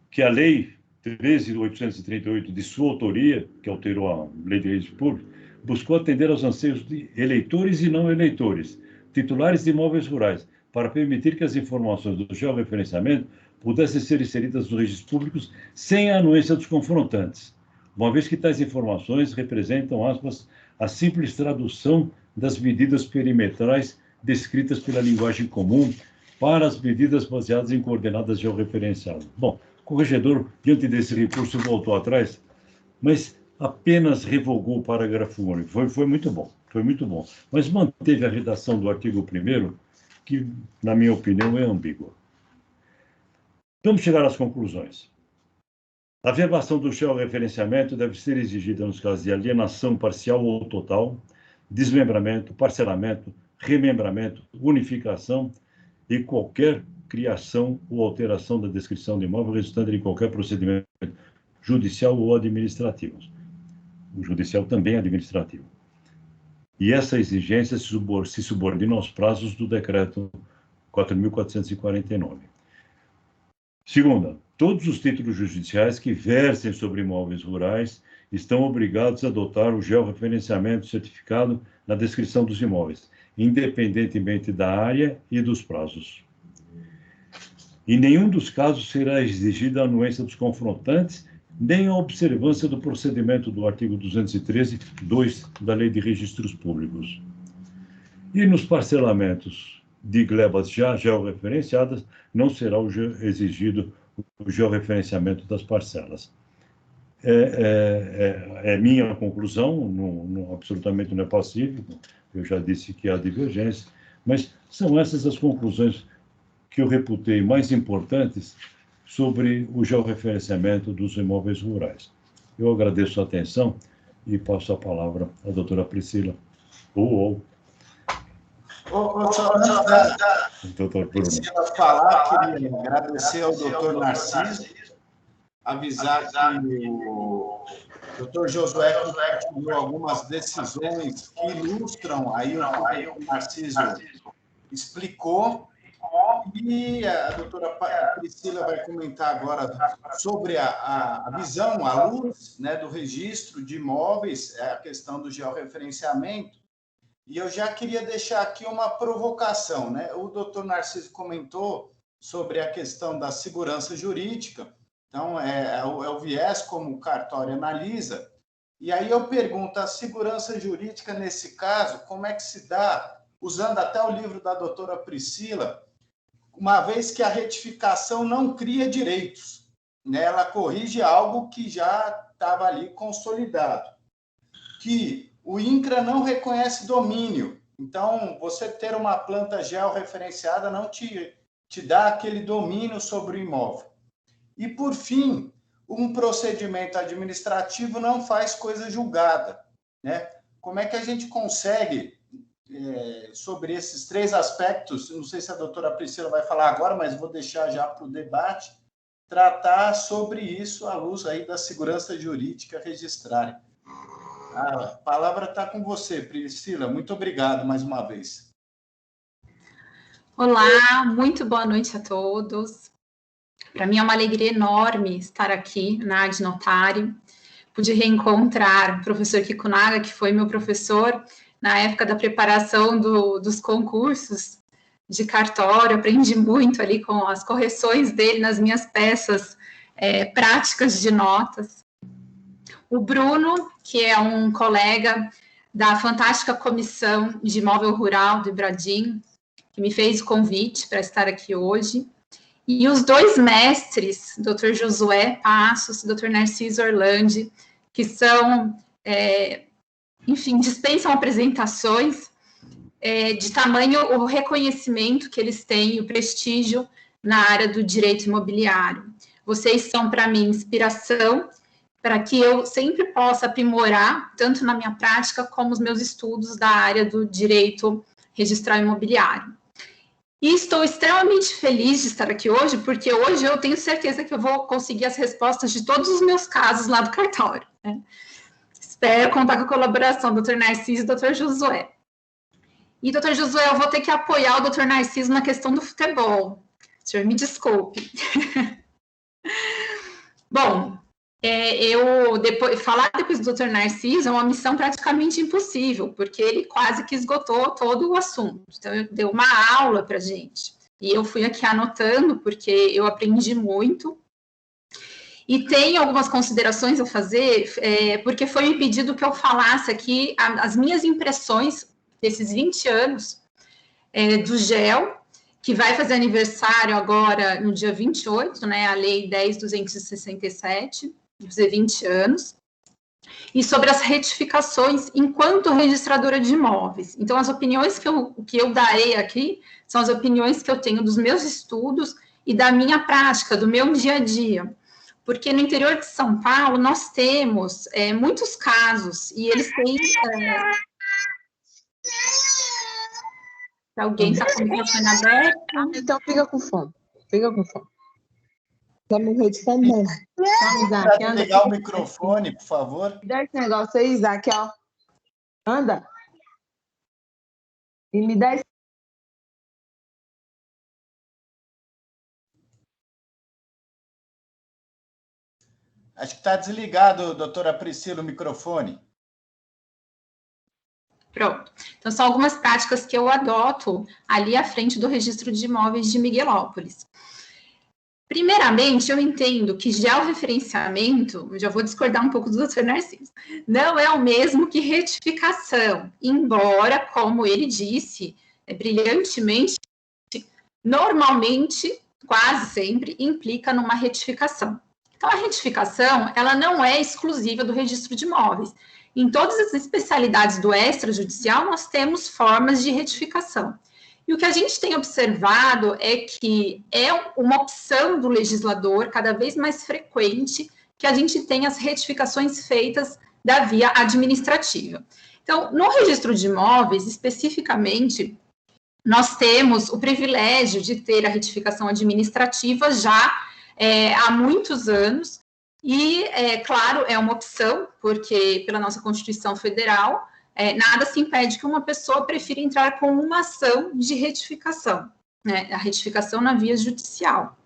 que a Lei 13.838, de sua autoria, que alterou a Lei de Registro Público, buscou atender aos anseios de eleitores e não eleitores, titulares de imóveis rurais, para permitir que as informações do georreferenciamento pudessem ser inseridas nos registros públicos sem a anuência dos confrontantes, uma vez que tais informações representam, aspas, a simples tradução das medidas perimetrais descritas pela linguagem comum para as medidas baseadas em coordenadas georreferenciadas. Bom, o corregedor, diante desse recurso, voltou atrás, mas apenas revogou o parágrafo único. Foi muito bom, mas manteve a redação do artigo 1º, que, na minha opinião, é ambígua. Vamos chegar às conclusões. A verbação do georreferenciamento deve ser exigida nos casos de alienação parcial ou total, desmembramento, parcelamento, remembramento, unificação e qualquer criação ou alteração da descrição do imóvel resultante de qualquer procedimento judicial ou administrativo. O judicial também é administrativo. E essa exigência se subordina aos prazos do decreto 4.449. Segunda, todos os títulos judiciais que versem sobre imóveis rurais estão obrigados a adotar o georreferenciamento certificado na descrição dos imóveis, independentemente da área e dos prazos. Em nenhum dos casos será exigida a anuência dos confrontantes, nem a observância do procedimento do artigo 213, 2 da Lei de Registros Públicos. E nos parcelamentos de glebas já georreferenciadas, não será exigido o georreferenciamento das parcelas. É minha conclusão, absolutamente não é pacífico, eu já disse que há divergência, mas são essas as conclusões que eu reputei mais importantes sobre o georreferenciamento dos imóveis rurais. Eu agradeço a atenção e passo a palavra à doutora Priscila. Só antes da Priscila falar, queria agradecer ao doutor Narciso, avisar que o doutor Josué compartilhou algumas decisões que ilustram aí o que o Narciso explicou, e a doutora Priscila vai comentar agora sobre a visão, à luz, né, do registro de imóveis, a questão do georreferenciamento. E eu já queria deixar aqui uma provocação, né? O doutor Narciso comentou sobre a questão da segurança jurídica, então é o viés como o cartório analisa, e aí eu pergunto, a segurança jurídica nesse caso, como é que se dá, usando até o livro da doutora Priscila, uma vez que a retificação não cria direitos, né? Ela corrige algo que já estava ali consolidado, que o INCRA não reconhece domínio. Então, você ter uma planta georreferenciada não te dá aquele domínio sobre o imóvel. E, por fim, um procedimento administrativo não faz coisa julgada, né? Como é que a gente consegue, sobre esses três aspectos, não sei se a doutora Priscila vai falar agora, mas vou deixar já para o debate, tratar sobre isso à luz aí da segurança jurídica registrária. A palavra está com você, Priscila. Muito obrigado mais uma vez. Olá, muito boa noite a todos. Para mim é uma alegria enorme estar aqui na Ad Notário. Pude reencontrar o professor Kikunaga, que foi meu professor na época da preparação dos concursos de cartório. Aprendi muito ali com as correções dele nas minhas peças práticas de notas. O Bruno, que é um colega da fantástica Comissão de Imóvel Rural do Ibradim, que me fez o convite para estar aqui hoje. E os dois mestres, Dr. Josué Passos e Dr. Narciso Orlandi, que são, enfim, dispensam apresentações, de tamanho o reconhecimento que eles têm, o prestígio na área do direito imobiliário. Vocês são, para mim, inspiração para que eu sempre possa aprimorar, tanto na minha prática, como os meus estudos da área do direito registral imobiliário. E estou extremamente feliz de estar aqui hoje, porque hoje eu tenho certeza que eu vou conseguir as respostas de todos os meus casos lá do cartório, né? Espero contar com a colaboração do Dr. Narciso e do Dr. Josué. E, Dr. Josué, eu vou ter que apoiar o Dr. Narciso na questão do futebol. O senhor me desculpe. Bom, falar depois do Dr. Narciso é uma missão praticamente impossível, porque ele quase que esgotou todo o assunto. Então, deu uma aula para a gente. E eu fui aqui anotando, porque eu aprendi muito. E tem algumas considerações a fazer, porque foi um pedido que eu falasse aqui as minhas impressões desses 20 anos do GEL, que vai fazer aniversário agora no dia 28, né, a Lei 10.267, vai fazer 20 anos, e sobre as retificações enquanto registradora de imóveis. Então, as opiniões que eu darei aqui são as opiniões que eu tenho dos meus estudos e da minha prática, do meu dia a dia. Porque no interior de São Paulo, nós temos muitos casos, e eles têm... Alguém está com o microfone aberto? Então, fica com fome. Fica com fome. Vai morrer de fome, não. Vamos, Isaac, anda. Pegar o microfone, por favor. Me dá esse negócio aí, Isaac, ó. Anda. E me dá esse... Acho que está desligado, doutora Priscila, o microfone. Pronto. Então, são algumas práticas que eu adoto ali à frente do registro de imóveis de Miguelópolis. Primeiramente, eu entendo que georreferenciamento, já vou discordar um pouco do Dr. Narciso, não é o mesmo que retificação, embora, como ele disse brilhantemente, normalmente, quase sempre, implica numa retificação. Então, a retificação, ela não é exclusiva do registro de imóveis. Em todas as especialidades do extrajudicial, nós temos formas de retificação. E o que a gente tem observado é que é uma opção do legislador cada vez mais frequente que a gente tenha as retificações feitas da via administrativa. Então, no registro de imóveis, especificamente, nós temos o privilégio de ter a retificação administrativa já há muitos anos, e, claro, é uma opção, porque pela nossa Constituição Federal, nada se impede que uma pessoa prefira entrar com uma ação de retificação, né, a retificação na via judicial.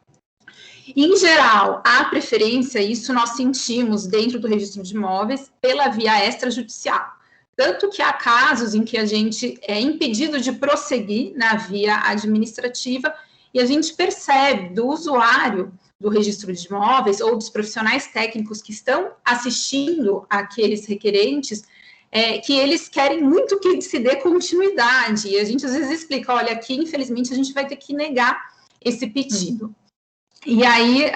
Em geral, há preferência, isso nós sentimos dentro do registro de imóveis, pela via extrajudicial. Tanto que há casos em que a gente é impedido de prosseguir na via administrativa e a gente percebe do usuário do registro de imóveis ou dos profissionais técnicos que estão assistindo àqueles requerentes, que eles querem muito que se dê continuidade. E a gente às vezes explica, olha, aqui infelizmente a gente vai ter que negar esse pedido. E aí,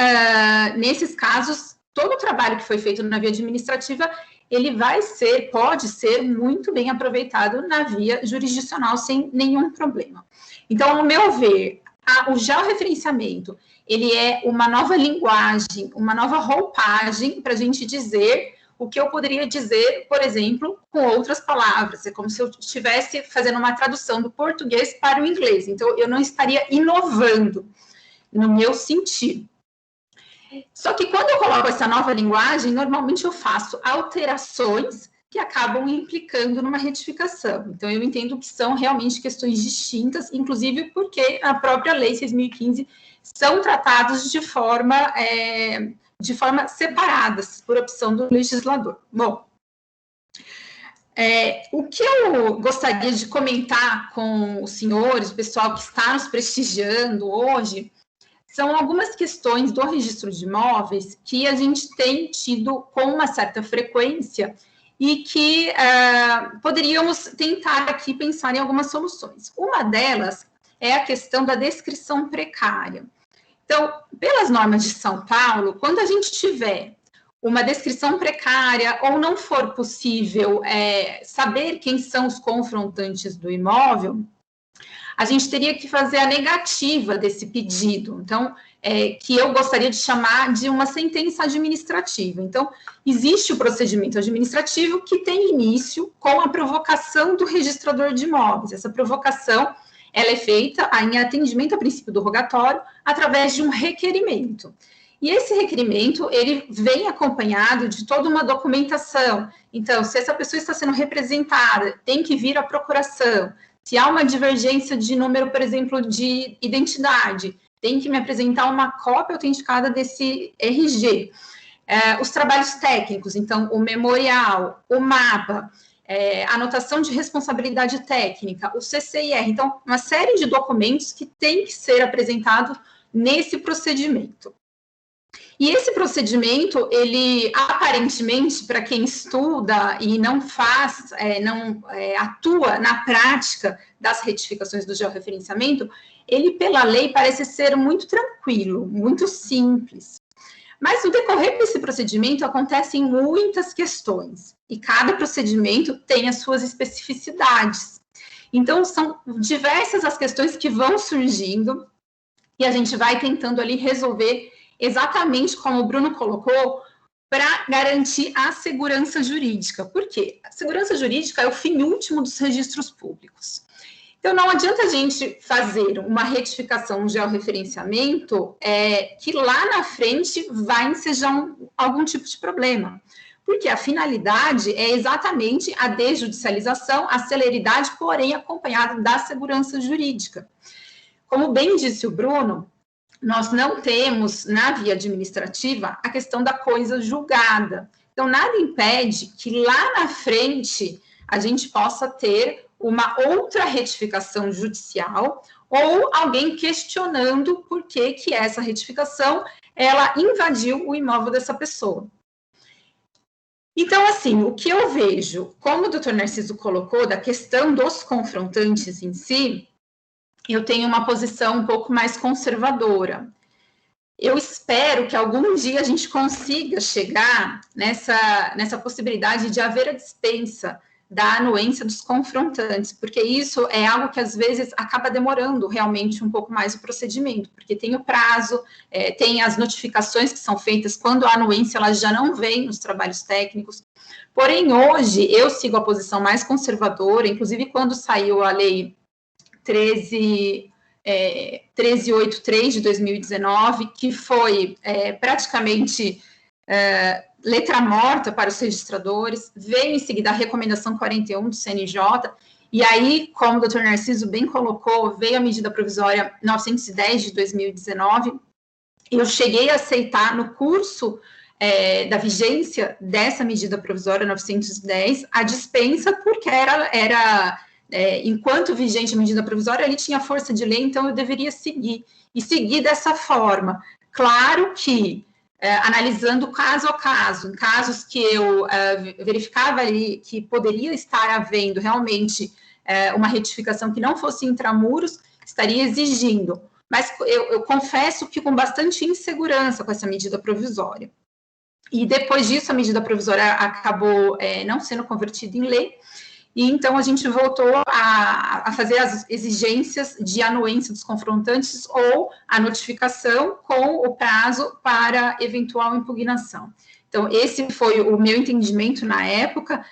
nesses casos, todo o trabalho que foi feito na via administrativa, ele pode ser muito bem aproveitado na via jurisdicional sem nenhum problema. Então, ao meu ver, o georreferenciamento, ele é uma nova linguagem, uma nova roupagem para a gente dizer o que eu poderia dizer, por exemplo, com outras palavras. É como se eu estivesse fazendo uma tradução do português para o inglês. Então, eu não estaria inovando no meu sentido. Só que quando eu coloco essa nova linguagem, normalmente eu faço alterações que acabam implicando numa retificação. Então, eu entendo que são realmente questões distintas, inclusive porque a própria Lei 6.015 são tratados de forma separadas, por opção do legislador. Bom, o que eu gostaria de comentar com os senhores, o pessoal que está nos prestigiando hoje, são algumas questões do registro de imóveis que a gente tem tido com uma certa frequência e que poderíamos tentar aqui pensar em algumas soluções. Uma delas é a questão da descrição precária. Então, pelas normas de São Paulo, quando a gente tiver uma descrição precária ou não for possível saber quem são os confrontantes do imóvel, a gente teria que fazer a negativa desse pedido. Então, que eu gostaria de chamar de uma sentença administrativa. Então, existe o procedimento administrativo que tem início com a provocação do registrador de imóveis. Essa provocação, ela é feita em atendimento ao princípio do rogatório através de um requerimento. E esse requerimento, ele vem acompanhado de toda uma documentação. Então, se essa pessoa está sendo representada, tem que vir à procuração. Se há uma divergência de número, por exemplo, de identidade, tem que me apresentar uma cópia autenticada desse RG. Os trabalhos técnicos, então, o memorial, o mapa, anotação de responsabilidade técnica, o CCIR, então, uma série de documentos que tem que ser apresentado nesse procedimento. E esse procedimento, ele, aparentemente, para quem estuda e não faz, atua na prática das retificações do georreferenciamento, ele, pela lei, parece ser muito tranquilo, muito simples. Mas, no decorrer desse procedimento, acontecem muitas questões, e cada procedimento tem as suas especificidades. Então, são diversas as questões que vão surgindo, e a gente vai tentando ali resolver exatamente como o Bruno colocou, para garantir a segurança jurídica. Por quê? A segurança jurídica é o fim último dos registros públicos. Então, não adianta a gente fazer uma retificação de georreferenciamento que lá na frente vai ensejar algum tipo de problema. Porque a finalidade é exatamente a desjudicialização, a celeridade, porém acompanhada da segurança jurídica. Como bem disse o Bruno, nós não temos, na via administrativa, a questão da coisa julgada. Então, nada impede que lá na frente a gente possa ter uma outra retificação judicial ou alguém questionando por que essa retificação ela invadiu o imóvel dessa pessoa. Então, assim, o que eu vejo, como o doutor Narciso colocou, da questão dos confrontantes em si, eu tenho uma posição um pouco mais conservadora. Eu espero que algum dia a gente consiga chegar nessa possibilidade de haver a dispensa da anuência dos confrontantes, porque isso é algo que às vezes acaba demorando realmente um pouco mais o procedimento, porque tem o prazo, tem as notificações que são feitas quando a anuência ela já não vem nos trabalhos técnicos. Porém, hoje eu sigo a posição mais conservadora, inclusive quando saiu a lei 1383 de 2019, que foi praticamente letra morta para os registradores, veio em seguida a recomendação 41 do CNJ, e aí, como o doutor Narciso bem colocou, veio a medida provisória 910 de 2019, eu cheguei a aceitar no curso da vigência dessa medida provisória 910, a dispensa, porque enquanto vigente a medida provisória, ele tinha força de lei, então eu deveria seguir, e seguir dessa forma. Claro que, analisando caso a caso, em casos que eu verificava ali que poderia estar havendo realmente uma retificação que não fosse intramuros, estaria exigindo. Mas eu confesso que com bastante insegurança com essa medida provisória. E depois disso, a medida provisória acabou não sendo convertida em lei, e então a gente voltou a fazer as exigências de anuência dos confrontantes ou a notificação com o prazo para eventual impugnação. Então, esse foi o meu entendimento na época.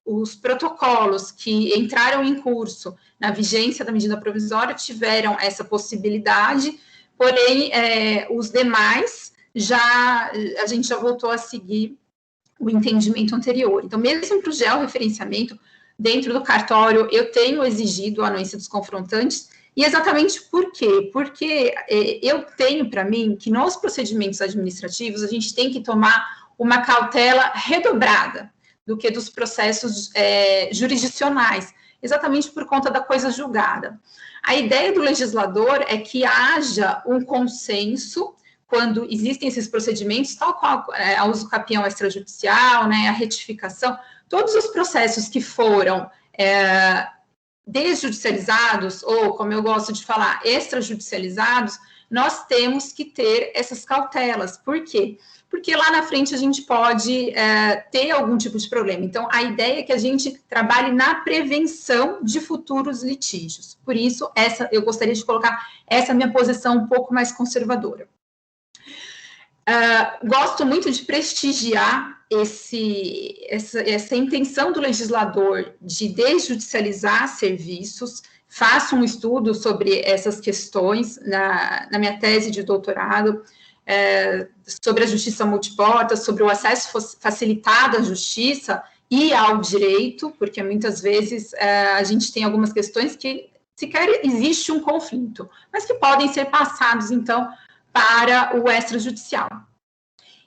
Os protocolos que entraram em curso na vigência da medida provisória tiveram essa possibilidade, porém, os demais, a gente já voltou a seguir o entendimento anterior. Então, mesmo para o georreferenciamento, dentro do cartório, eu tenho exigido a anuência dos confrontantes, e exatamente por quê? Porque eu tenho para mim que nos procedimentos administrativos a gente tem que tomar uma cautela redobrada do que dos processos jurisdicionais, exatamente por conta da coisa julgada. A ideia do legislador é que haja um consenso quando existem esses procedimentos, tal qual a uso capião extrajudicial, né, a retificação, todos os processos que foram desjudicializados, ou, como eu gosto de falar, extrajudicializados, nós temos que ter essas cautelas. Por quê? Porque lá na frente a gente pode ter algum tipo de problema. Então, a ideia é que a gente trabalhe na prevenção de futuros litígios. Por isso, eu gostaria de colocar essa minha posição um pouco mais conservadora. Gosto muito de prestigiar essa intenção do legislador de desjudicializar serviços. Faço um estudo sobre essas questões na minha tese de doutorado, sobre a justiça multiporta, sobre o acesso facilitado à justiça e ao direito, porque muitas vezes a gente tem algumas questões que sequer existe um conflito, mas que podem ser passados, então, para o extrajudicial.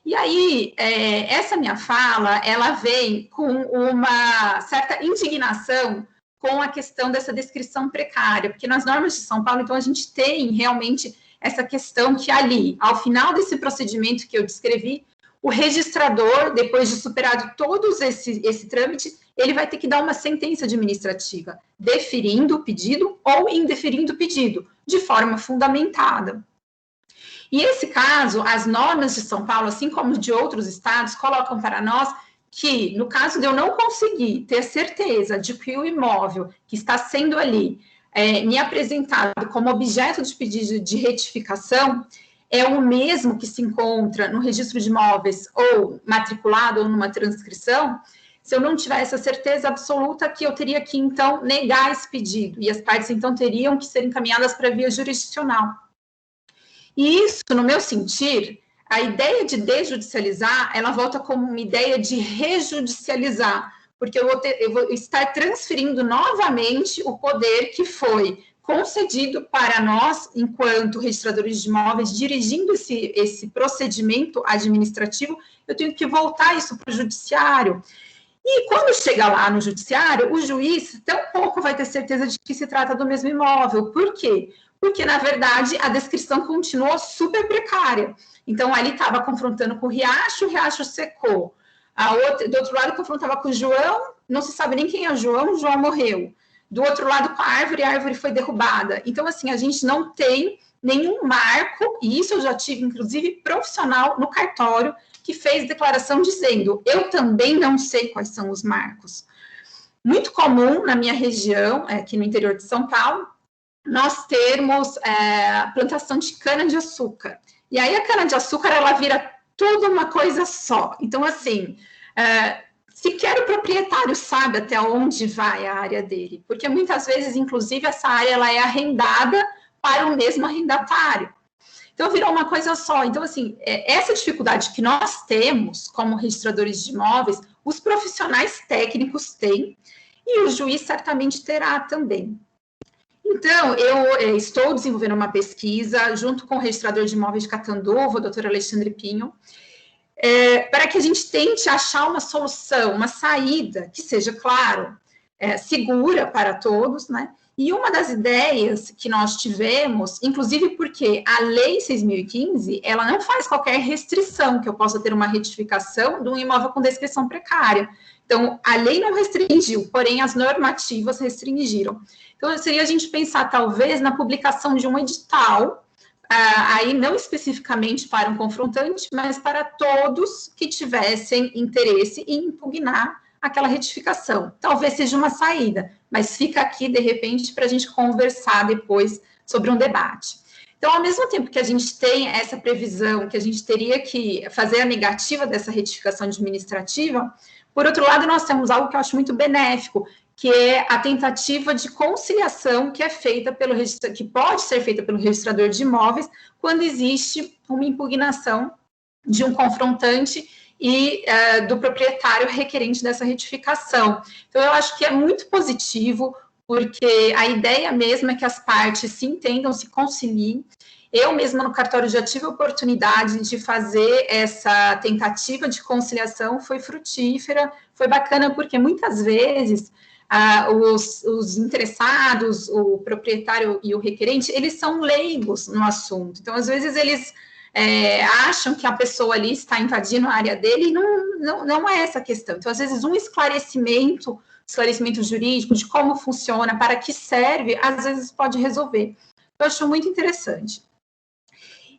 E aí, essa minha fala, ela vem com uma certa indignação com a questão dessa descrição precária, porque nas normas de São Paulo, então, a gente tem realmente essa questão que ali, ao final desse procedimento que eu descrevi, o registrador, depois de superado todo esse trâmite, ele vai ter que dar uma sentença administrativa, deferindo o pedido ou indeferindo o pedido, de forma fundamentada. E esse caso, as normas de São Paulo, assim como de outros estados, colocam para nós que, no caso de eu não conseguir ter certeza de que o imóvel que está sendo ali me apresentado como objeto de pedido de retificação é o mesmo que se encontra no registro de imóveis ou matriculado ou numa transcrição, se eu não tiver essa certeza absoluta que eu teria que, então, negar esse pedido, e as partes, então, teriam que ser encaminhadas para a via jurisdicional. E isso, no meu sentir, a ideia de desjudicializar, ela volta como uma ideia de rejudicializar, porque eu vou estar transferindo novamente o poder que foi concedido para nós, enquanto registradores de imóveis, dirigindo esse procedimento administrativo, eu tenho que voltar isso para o judiciário. E quando chega lá no judiciário, o juiz tampouco vai ter certeza de que se trata do mesmo imóvel. Por quê? Porque, na verdade, a descrição continuou super precária. Então, ali estava confrontando com o Riacho secou. Do outro lado, confrontava com o João, não se sabe nem quem é o João morreu. Do outro lado, com a árvore foi derrubada. Então, assim, a gente não tem nenhum marco, e isso eu já tive, inclusive, profissional no cartório, que fez declaração dizendo, eu também não sei quais são os marcos. Muito comum na minha região, aqui no interior de São Paulo, nós termos plantação de cana-de-açúcar. E aí a cana-de-açúcar, ela vira tudo uma coisa só. Então, assim, sequer o proprietário sabe até onde vai a área dele, porque muitas vezes, inclusive, essa área ela é arrendada para o mesmo arrendatário. Então, virou uma coisa só. Então, assim, essa dificuldade que nós temos como registradores de imóveis, os profissionais técnicos têm, e o juiz certamente terá também. Então, eu estou desenvolvendo uma pesquisa junto com o registrador de imóveis de Catanduva, o doutor Alexandre Pinho, para que a gente tente achar uma solução, uma saída que seja, claro, segura para todos, né? E uma das ideias que nós tivemos, inclusive porque a Lei 6.015, ela não faz qualquer restrição que eu possa ter uma retificação de um imóvel com descrição precária. Então, a lei não restringiu, porém as normativas restringiram. Então, seria a gente pensar, talvez, na publicação de um edital, aí não especificamente para um confrontante, mas para todos que tivessem interesse em impugnar aquela retificação. Talvez seja uma saída, mas fica aqui, de repente, para a gente conversar depois sobre um debate. Então, ao mesmo tempo que a gente tem essa previsão, que a gente teria que fazer a negativa dessa retificação administrativa, por outro lado, nós temos algo que eu acho muito benéfico, que é a tentativa de conciliação que é feita que pode ser feita pelo registrador de imóveis quando existe uma impugnação de um confrontante e do proprietário requerente dessa retificação. Então, eu acho que é muito positivo, porque a ideia mesmo é que as partes se entendam, se conciliem. Eu mesma no cartório já tive a oportunidade de fazer essa tentativa de conciliação, foi frutífera, foi bacana, porque muitas vezes os interessados, o proprietário e o requerente, eles são leigos no assunto. Então, às vezes, eles acham que a pessoa ali está invadindo a área dele, e não é essa a questão. Então, às vezes, um esclarecimento jurídico de como funciona, para que serve, às vezes pode resolver. Eu acho muito interessante.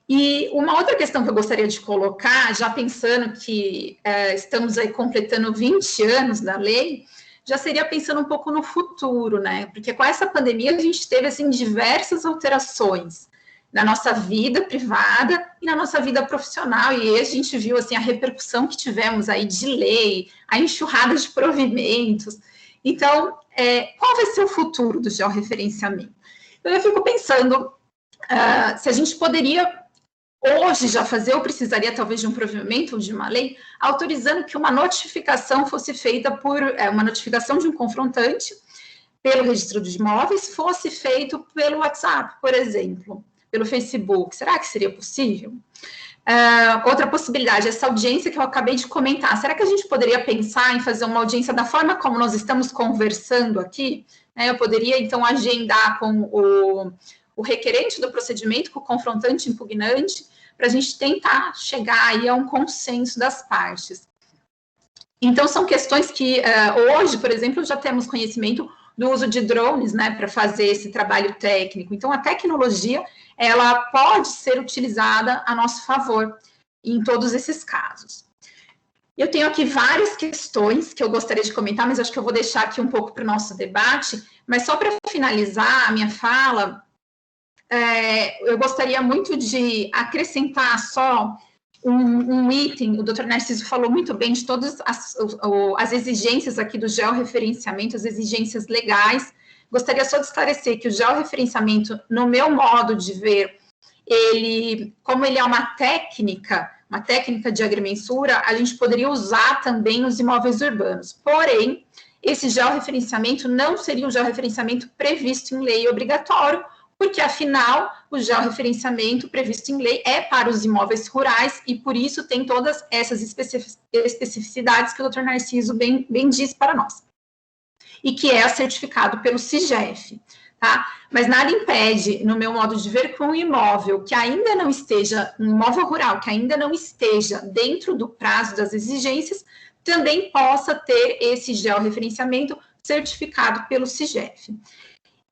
E uma outra questão que eu gostaria de colocar, já pensando que estamos aí completando 20 anos da lei, já seria pensando um pouco no futuro, né? Porque com essa pandemia a gente teve, assim, diversas alterações na nossa vida privada e na nossa vida profissional, e aí a gente viu, assim, a repercussão que tivemos aí de lei, a enxurrada de provimentos. Então, qual vai ser o futuro do georreferenciamento? Então, eu fico pensando se a gente poderia hoje já fazer, ou precisaria talvez de um provimento ou de uma lei, autorizando que uma notificação fosse feita por uma notificação de um confrontante pelo registro de imóveis, fosse feito pelo WhatsApp, por exemplo, pelo Facebook. Será que seria possível? Outra possibilidade, essa audiência que eu acabei de comentar, será que a gente poderia pensar em fazer uma audiência da forma como nós estamos conversando aqui? Eu poderia, então, agendar com o requerente do procedimento, com o confrontante impugnante, para a gente tentar chegar aí a um consenso das partes. Então, são questões que, hoje, por exemplo, já temos conhecimento do uso de drones, né, para fazer esse trabalho técnico. Então, a tecnologia, ela pode ser utilizada a nosso favor em todos esses casos. Eu tenho aqui várias questões que eu gostaria de comentar, mas acho que eu vou deixar aqui um pouco para o nosso debate. Mas só para finalizar a minha fala, eu gostaria muito de acrescentar só um item. O doutor Narciso falou muito bem de todas as exigências aqui do georreferenciamento, as exigências legais. Gostaria só de esclarecer que o georreferenciamento, no meu modo de ver, como ele é uma técnica de agrimensura, a gente poderia usar também os imóveis urbanos. Porém, esse georreferenciamento não seria um georreferenciamento previsto em lei obrigatório, porque, afinal, o georreferenciamento previsto em lei é para os imóveis rurais e, por isso, tem todas essas especificidades que o doutor Narciso bem disse para nós. E que é certificado pelo CIGEF, tá? Mas nada impede, no meu modo de ver, que um imóvel que ainda não esteja, um imóvel rural que ainda não esteja dentro do prazo das exigências, também possa ter esse georreferenciamento certificado pelo CIGEF.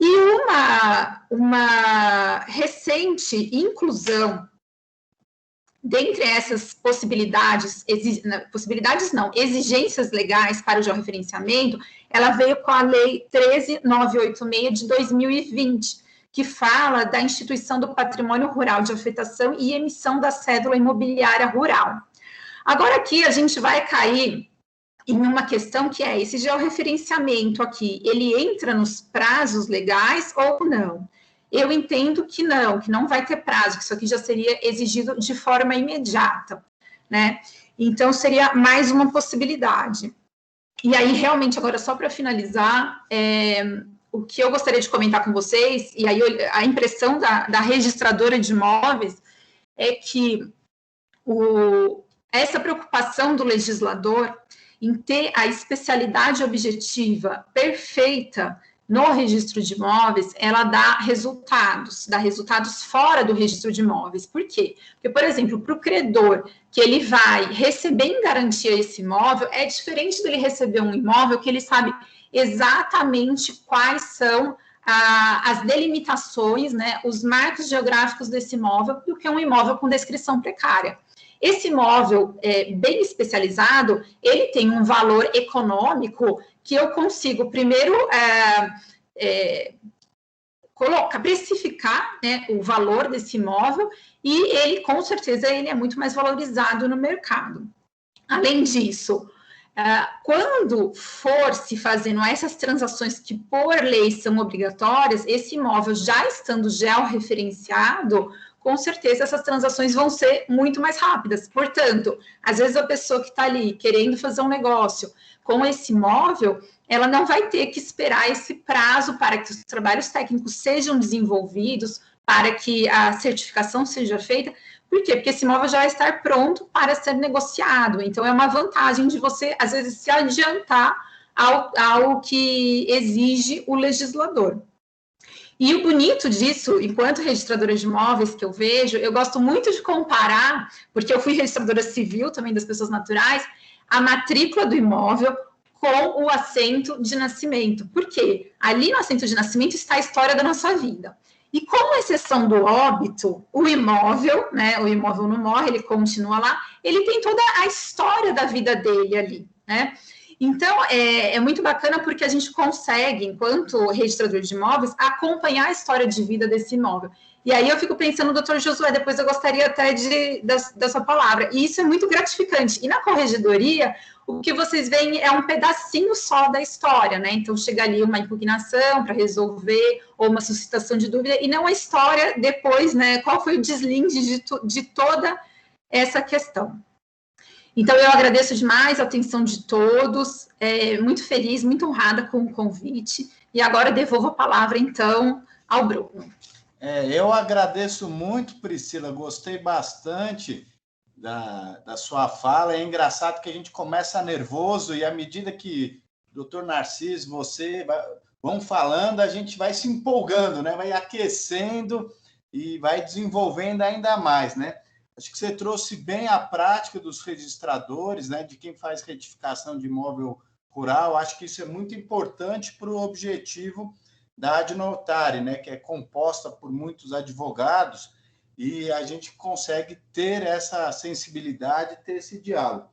E uma recente inclusão dentre essas exigências legais para o georreferenciamento, ela veio com a Lei 13.986 de 2020, que fala da instituição do patrimônio rural de afetação e emissão da cédula imobiliária rural. Agora aqui a gente vai cair em uma questão que é, esse georreferenciamento aqui, ele entra nos prazos legais ou não? Eu entendo que não vai ter prazo, que isso aqui já seria exigido de forma imediata, né? Então, seria mais uma possibilidade. E aí, realmente, agora, só para finalizar, o que eu gostaria de comentar com vocês, e aí a impressão da registradora de imóveis é que essa preocupação do legislador em ter a especialidade objetiva perfeita no registro de imóveis, ela dá resultados fora do registro de imóveis. Por quê? Porque, por exemplo, para o credor que ele vai receber em garantia esse imóvel, é diferente dele receber um imóvel que ele sabe exatamente quais são as delimitações, né, os marcos geográficos desse imóvel, do que um imóvel com descrição precária. Esse imóvel bem especializado, ele tem um valor econômico que eu consigo, primeiro, precificar, né, o valor desse imóvel, e ele, com certeza, ele é muito mais valorizado no mercado. Além disso, quando for se fazendo essas transações que, por lei, são obrigatórias, esse imóvel já estando georreferenciado, com certeza essas transações vão ser muito mais rápidas. Portanto, às vezes a pessoa que está ali querendo fazer um negócio com esse imóvel, ela não vai ter que esperar esse prazo para que os trabalhos técnicos sejam desenvolvidos, para que a certificação seja feita. Por quê? Porque esse imóvel já vai estar pronto para ser negociado. Então, é uma vantagem de você, às vezes, se adiantar ao que exige o legislador. E o bonito disso, enquanto registradora de imóveis que eu vejo, eu gosto muito de comparar, porque eu fui registradora civil também das pessoas naturais, a matrícula do imóvel com o assento de nascimento. Por quê? Ali no assento de nascimento está a história da nossa vida. E com exceção do óbito, o imóvel, né, o imóvel não morre, ele continua lá, ele tem toda a história da vida dele ali, né? Então, é muito bacana porque a gente consegue, enquanto registrador de imóveis, acompanhar a história de vida desse imóvel. E aí eu fico pensando, doutor Josué, depois eu gostaria até da sua palavra. E isso é muito gratificante. E na corregedoria, o que vocês veem é um pedacinho só da história, né? Então, chega ali uma impugnação para resolver, ou uma suscitação de dúvida, e não a história depois, né? Qual foi o deslinde de toda essa questão. Então, eu agradeço demais a atenção de todos, muito feliz, muito honrada com o convite, e agora devolvo a palavra, então, ao Bruno. Eu agradeço muito, Priscila, gostei bastante da sua fala. É engraçado que a gente começa nervoso e, à medida que o doutor Narciso, você vão falando, a gente vai se empolgando, né? Vai aquecendo e vai desenvolvendo ainda mais, né? Acho que você trouxe bem a prática dos registradores, né? De quem faz retificação de imóvel rural. Acho que isso é muito importante para o objetivo da Adnotare, né? Que é composta por muitos advogados, e a gente consegue ter essa sensibilidade, ter esse diálogo.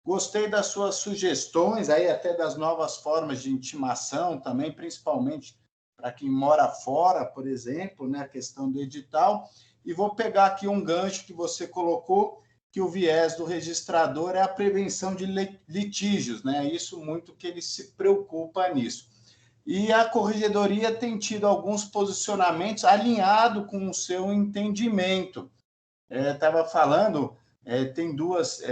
Gostei das suas sugestões, aí até das novas formas de intimação também, principalmente para quem mora fora, por exemplo, né, a questão do edital. E vou pegar aqui um gancho que você colocou, que o viés do registrador é a prevenção de litígios, né? Isso muito que ele se preocupa nisso. E a corregedoria tem tido alguns posicionamentos alinhados com o seu entendimento. Estava falando, tem duas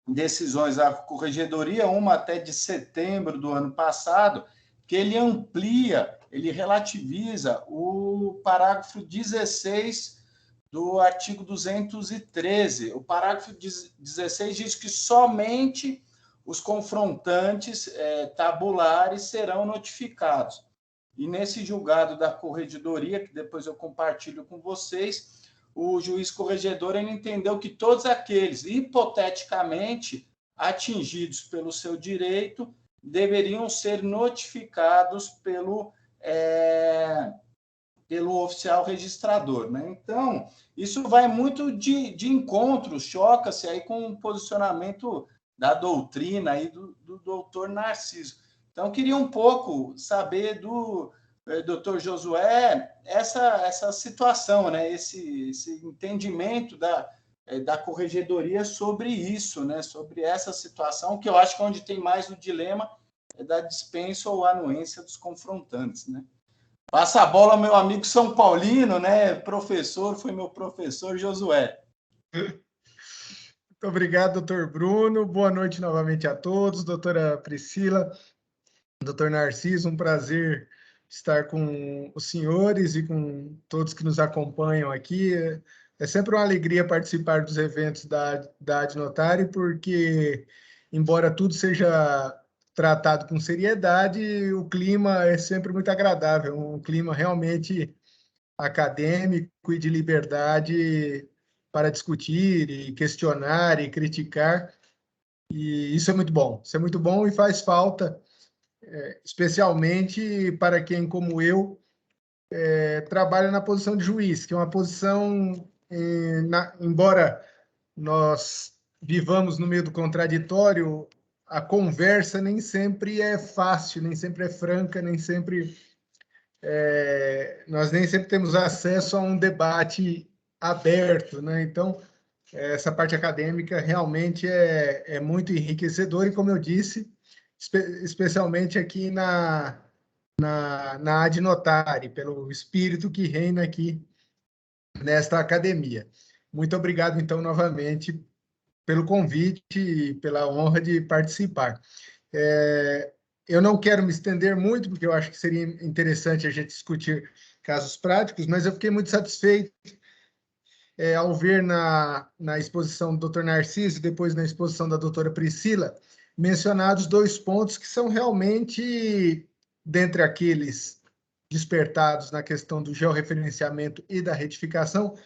decisões da corregedoria, uma até de setembro do ano passado, que ele amplia, ele relativiza o parágrafo 16 do artigo 213. O parágrafo 16 diz que somente os confrontantes tabulares serão notificados. E nesse julgado da corregedoria, que depois eu compartilho com vocês, o juiz corregedor ele entendeu que todos aqueles, hipoteticamente, atingidos pelo seu direito, deveriam ser notificados pelo oficial registrador, né? Então, isso vai muito de encontro, choca-se aí com o posicionamento da doutrina aí do doutor Narciso. Então, queria um pouco saber do doutor Josué essa situação, né? Esse entendimento da corregedoria sobre isso, né? Sobre essa situação, que eu acho que onde tem mais o dilema é da dispensa ou anuência dos confrontantes, né? Passa a bola, meu amigo São Paulino, né? Professor, foi meu professor Josué. Muito obrigado, doutor Bruno. Boa noite novamente a todos, doutora Priscila, doutor Narciso, um prazer estar com os senhores e com todos que nos acompanham aqui. É sempre uma alegria participar dos eventos da Adnotare, porque, embora tudo seja tratado com seriedade, o clima é sempre muito agradável, um clima realmente acadêmico e de liberdade para discutir e questionar e criticar, e isso é muito bom. Isso é muito bom e faz falta, especialmente para quem, como eu, trabalha na posição de juiz, que é uma posição, embora nós vivamos no meio do contraditório, a conversa nem sempre é fácil, nem sempre é franca, nem sempre nós nem sempre temos acesso a um debate aberto, né? Então, essa parte acadêmica realmente é muito enriquecedora e, como eu disse, especialmente aqui na Adnotare, pelo espírito que reina aqui nesta academia. Muito obrigado, então, novamente, pelo convite e pela honra de participar. Eu não quero me estender muito, porque eu acho que seria interessante a gente discutir casos práticos, mas eu fiquei muito satisfeito ao ver na exposição do Dr. Narciso e depois na exposição da doutora Priscila, mencionados dois pontos que são realmente, dentre aqueles despertados na questão do georreferenciamento e da retificação,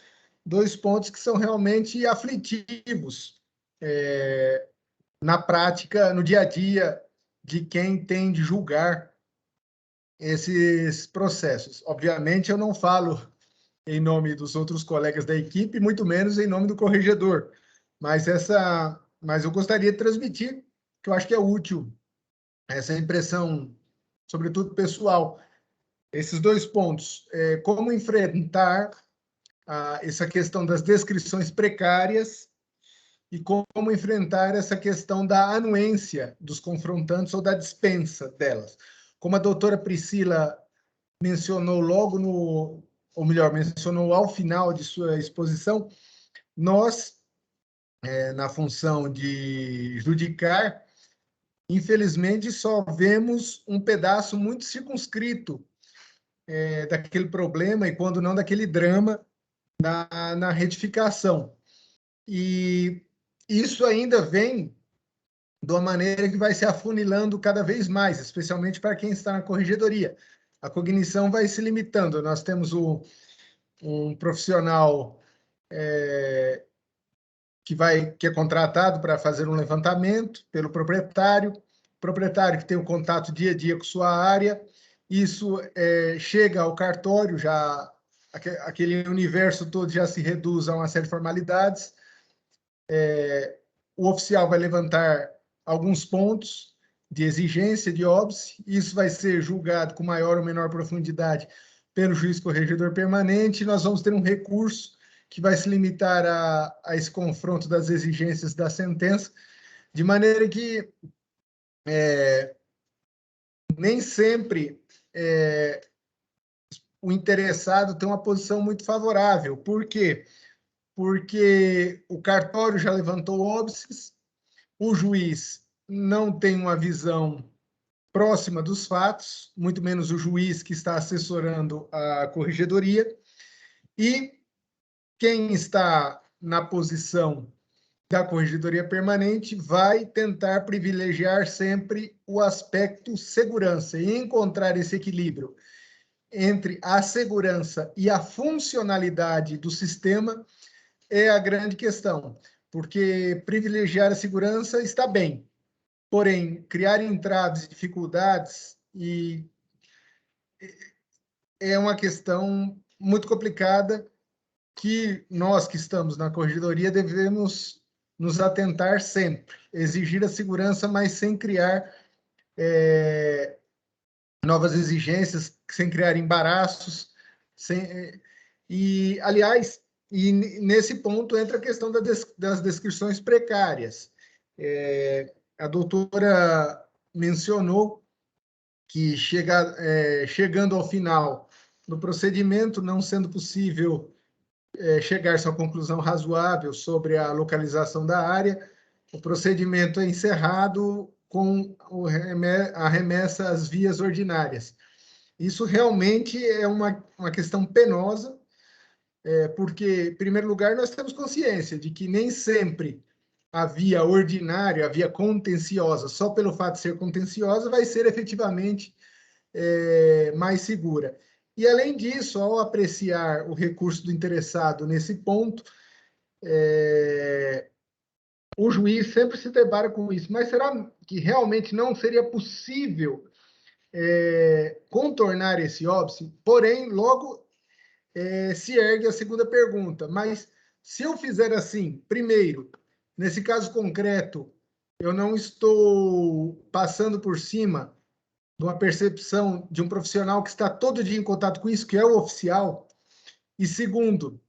dois pontos que são realmente aflitivos na prática, no dia a dia, de quem tem de julgar esses processos. Obviamente, eu não falo em nome dos outros colegas da equipe, muito menos em nome do corregedor, mas eu gostaria de transmitir, que eu acho que é útil, essa impressão, sobretudo pessoal, esses dois pontos. Como enfrentar essa questão das descrições precárias e como enfrentar essa questão da anuência dos confrontantes ou da dispensa delas. Como a doutora Priscila mencionou ou melhor, mencionou ao final de sua exposição, nós, na função de judicar, infelizmente só vemos um pedaço muito circunscrito daquele problema, e quando não daquele drama, na retificação. E isso ainda vem de uma maneira que vai se afunilando cada vez mais, especialmente para quem está na corregedoria. A cognição vai se limitando. Nós temos um profissional que é contratado para fazer um levantamento pelo proprietário que tem um contato dia a dia com sua área. Isso chega ao cartório, já aquele universo todo já se reduz a uma série de formalidades. O oficial vai levantar alguns pontos de exigência de óbice, isso vai ser julgado com maior ou menor profundidade pelo juiz corregedor permanente, e nós vamos ter um recurso que vai se limitar a esse confronto das exigências da sentença, de maneira que nem sempre o interessado tem uma posição muito favorável. Por quê? Porque o cartório já levantou óbices, o juiz não tem uma visão próxima dos fatos, muito menos o juiz que está assessorando a corregedoria, e quem está na posição da corregedoria permanente vai tentar privilegiar sempre o aspecto segurança e encontrar esse equilíbrio entre a segurança e a funcionalidade do sistema é a grande questão, porque privilegiar a segurança está bem, porém, criar entraves e dificuldades é uma questão muito complicada que nós que estamos na corregedoria devemos nos atentar sempre, exigir a segurança, mas sem criar novas exigências, sem criar embaraços. Aliás, nesse ponto entra a questão das descrições precárias. A doutora mencionou que chegando ao final do procedimento, não sendo possível chegar-se a uma conclusão razoável sobre a localização da área, o procedimento é encerrado com a remessa às vias ordinárias. Isso realmente é uma questão penosa, porque, em primeiro lugar, nós temos consciência de que nem sempre a via ordinária, a via contenciosa, só pelo fato de ser contenciosa, vai ser efetivamente mais segura. E, além disso, ao apreciar o recurso do interessado nesse ponto, o juiz sempre se depara com isso. Mas será que realmente não seria possível contornar esse óbice? Porém, logo se ergue a segunda pergunta. Mas se eu fizer assim, primeiro, nesse caso concreto, eu não estou passando por cima de uma percepção de um profissional que está todo dia em contato com isso, que é o oficial. E segundo,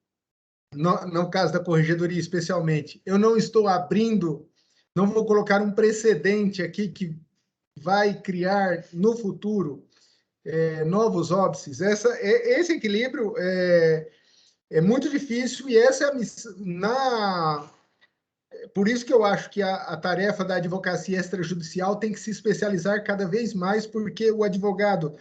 no caso da corregedoria especialmente, eu não estou abrindo, não vou colocar um precedente aqui que vai criar no futuro novos óbices. Esse equilíbrio é muito difícil e essa é a missão. Por isso que eu acho que a tarefa da advocacia extrajudicial tem que se especializar cada vez mais, porque o advogado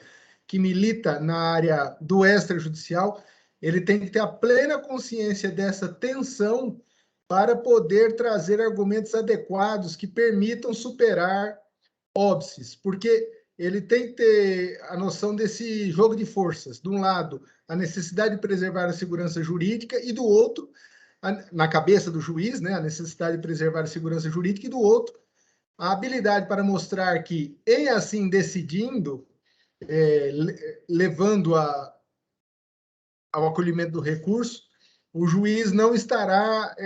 que milita na área do extrajudicial, ele tem que ter a plena consciência dessa tensão para poder trazer argumentos adequados que permitam superar óbices, porque ele tem que ter a noção desse jogo de forças. De um lado, a necessidade de preservar a segurança jurídica e do outro, na cabeça do juiz, né, a necessidade de preservar a segurança jurídica, e do outro, a habilidade para mostrar que, em assim decidindo, levando ao acolhimento do recurso, o juiz não estará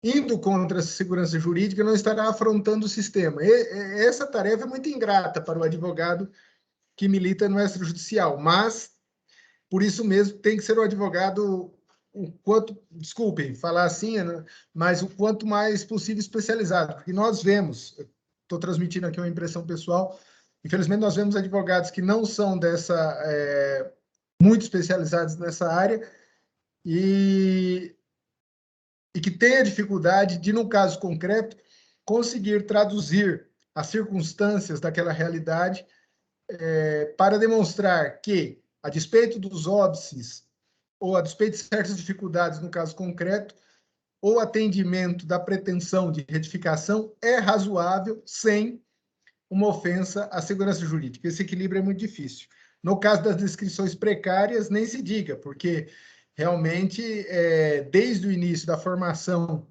indo contra a segurança jurídica, não estará afrontando o sistema. Essa tarefa é muito ingrata para o advogado que milita no extrajudicial, mas, por isso mesmo, tem que ser o advogado desculpem falar assim, né, mas o quanto mais possível especializado, porque nós vemos, estou transmitindo aqui uma impressão pessoal, infelizmente nós vemos advogados que não são muito especializados nessa área e que têm a dificuldade de, no caso concreto, conseguir traduzir as circunstâncias daquela realidade para demonstrar que, a despeito dos óbices ou a despeito de certas dificuldades no caso concreto, o atendimento da pretensão de retificação é razoável sem uma ofensa à segurança jurídica. Esse equilíbrio é muito difícil. No caso das descrições precárias, nem se diga, porque realmente, desde o início da formação,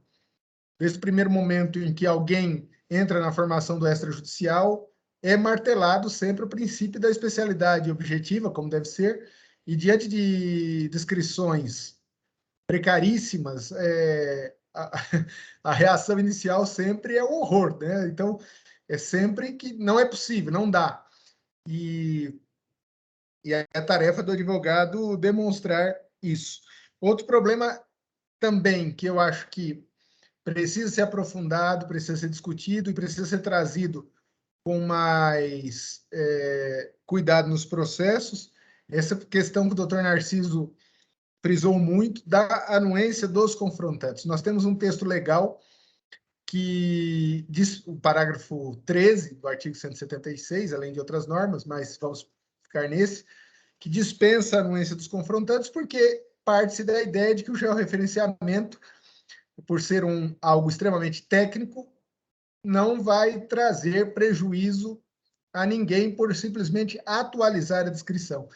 desde o primeiro momento em que alguém entra na formação do extrajudicial, é martelado sempre o princípio da especialidade objetiva, como deve ser, e diante de descrições precaríssimas, a reação inicial sempre é o horror, né? Então, é sempre que não é possível, não dá. E é a tarefa do advogado demonstrar isso. Outro problema também que eu acho que precisa ser aprofundado, precisa ser discutido e precisa ser trazido com mais cuidado nos processos, essa questão que o doutor Narciso frisou muito, da anuência dos confrontantes. Nós temos um texto legal que diz, o parágrafo 13 do artigo 176, além de outras normas, mas vamos ficar nesse, que dispensa a anuência dos confrontantes, porque parte-se da ideia de que o georreferenciamento, por ser algo extremamente técnico, não vai trazer prejuízo a ninguém por simplesmente atualizar a descrição.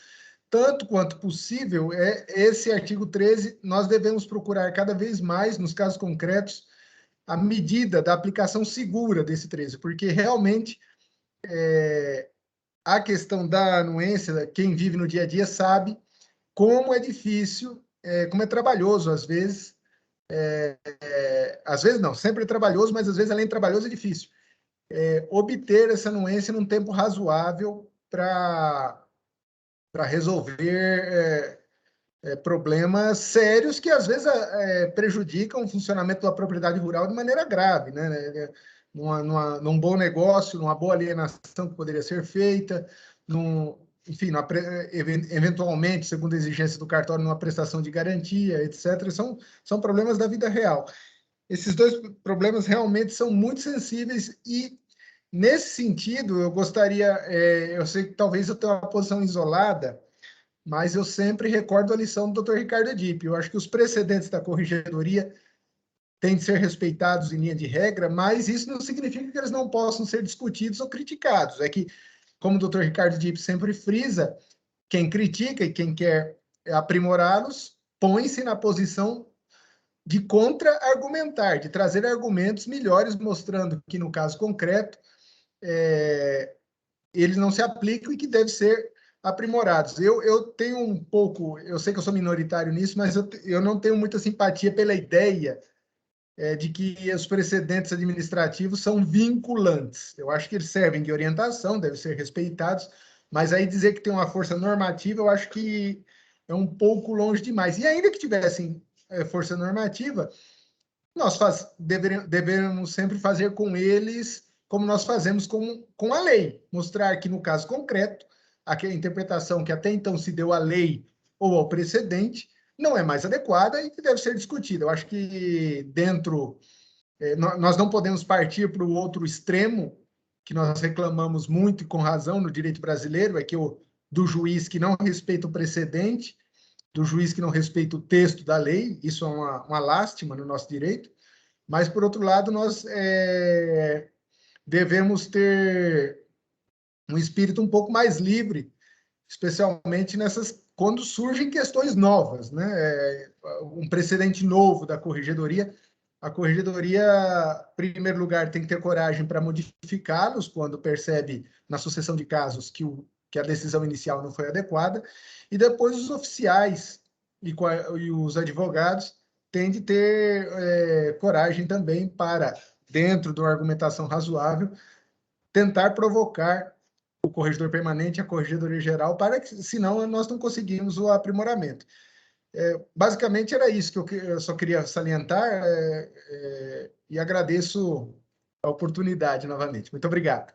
Tanto quanto possível, esse artigo 13, nós devemos procurar cada vez mais, nos casos concretos, a medida da aplicação segura desse 13, porque realmente a questão da anuência, quem vive no dia a dia sabe como é difícil, como é trabalhoso às vezes, às vezes não, sempre é trabalhoso, mas às vezes além de trabalhoso é difícil, obter essa anuência num tempo razoável para resolver problemas sérios que às vezes prejudicam o funcionamento da propriedade rural de maneira grave, né? Num bom negócio, numa boa alienação que poderia ser feita, enfim, eventualmente, segundo a exigência do cartório, numa prestação de garantia, etc. São problemas da vida real. Esses dois problemas realmente são muito sensíveis e, nesse sentido, eu gostaria, eu sei que talvez eu tenha uma posição isolada, mas eu sempre recordo a lição do Dr. Ricardo Edipe. Eu acho que os precedentes da corregedoria têm de ser respeitados em linha de regra, mas isso não significa que eles não possam ser discutidos ou criticados. É que, como o Dr. Ricardo Edipe sempre frisa, quem critica e quem quer aprimorá-los põe-se na posição de contra-argumentar, de trazer argumentos melhores, mostrando que, no caso concreto, eles não se aplicam e que devem ser aprimorados. Eu tenho um pouco, eu sei que eu sou minoritário nisso, mas eu não tenho muita simpatia pela ideia de que os precedentes administrativos são vinculantes. Eu acho que eles servem de orientação, devem ser respeitados, mas aí dizer que tem uma força normativa, eu acho que é um pouco longe demais. E ainda que tivessem força normativa, nós devemos sempre fazer com eles como nós fazemos com a lei, mostrar que, no caso concreto, a interpretação que até então se deu à lei ou ao precedente não é mais adequada e que deve ser discutida. Eu acho que nós não podemos partir para o outro extremo, que nós reclamamos muito e com razão no direito brasileiro, do juiz que não respeita o precedente, do juiz que não respeita o texto da lei. Isso é uma lástima no nosso direito, mas, por outro lado, nós devemos ter um espírito um pouco mais livre, especialmente quando surgem questões novas, né? Um precedente novo da corregedoria. A corregedoria, em primeiro lugar, tem que ter coragem para modificá-los quando percebe, na sucessão de casos, que a decisão inicial não foi adequada, e depois os oficiais e os advogados têm de ter coragem também para, dentro de uma argumentação razoável, tentar provocar o corregedor permanente e a corregedoria geral, para que, senão, nós não conseguimos o aprimoramento. Basicamente, era isso que eu só queria salientar, e agradeço a oportunidade novamente. Muito obrigado.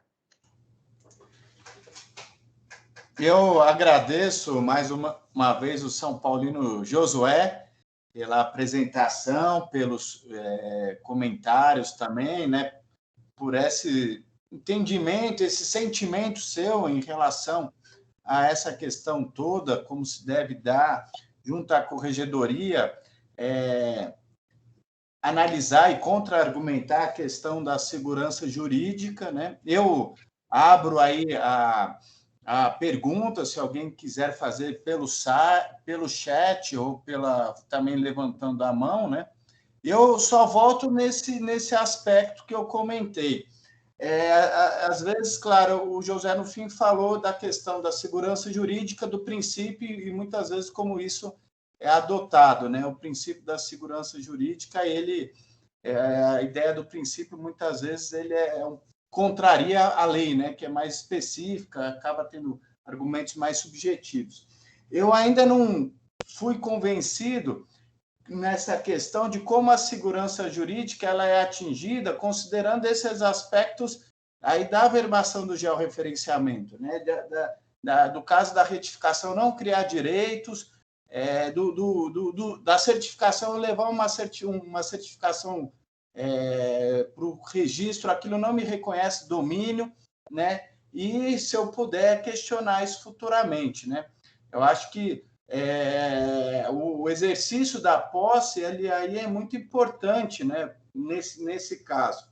Eu agradeço mais uma vez o São Paulino Josué pela apresentação, pelos comentários também, né, por esse entendimento, esse sentimento seu em relação a essa questão toda, como se deve dar junto à corregedoria, analisar e contra-argumentar a questão da segurança jurídica, né? Eu abro aí a pergunta, se alguém quiser fazer pelo chat ou também levantando a mão, né? Eu só volto nesse aspecto que eu comentei. Às vezes, claro, o José, no fim, falou da questão da segurança jurídica, do princípio, e muitas vezes como isso é adotado, né? O princípio da segurança jurídica, a ideia do princípio, muitas vezes, ele contraria a lei, né? Que é mais específica, acaba tendo argumentos mais subjetivos. Eu ainda não fui convencido nessa questão de como a segurança jurídica ela é atingida, considerando esses aspectos aí da averbação do georreferenciamento, né? Do caso da retificação não criar direitos, da certificação levar uma certificação para o registro, aquilo não me reconhece domínio, né? E se eu puder questionar isso futuramente, né? Eu acho que o exercício da posse aí é muito importante, né? Nesse caso.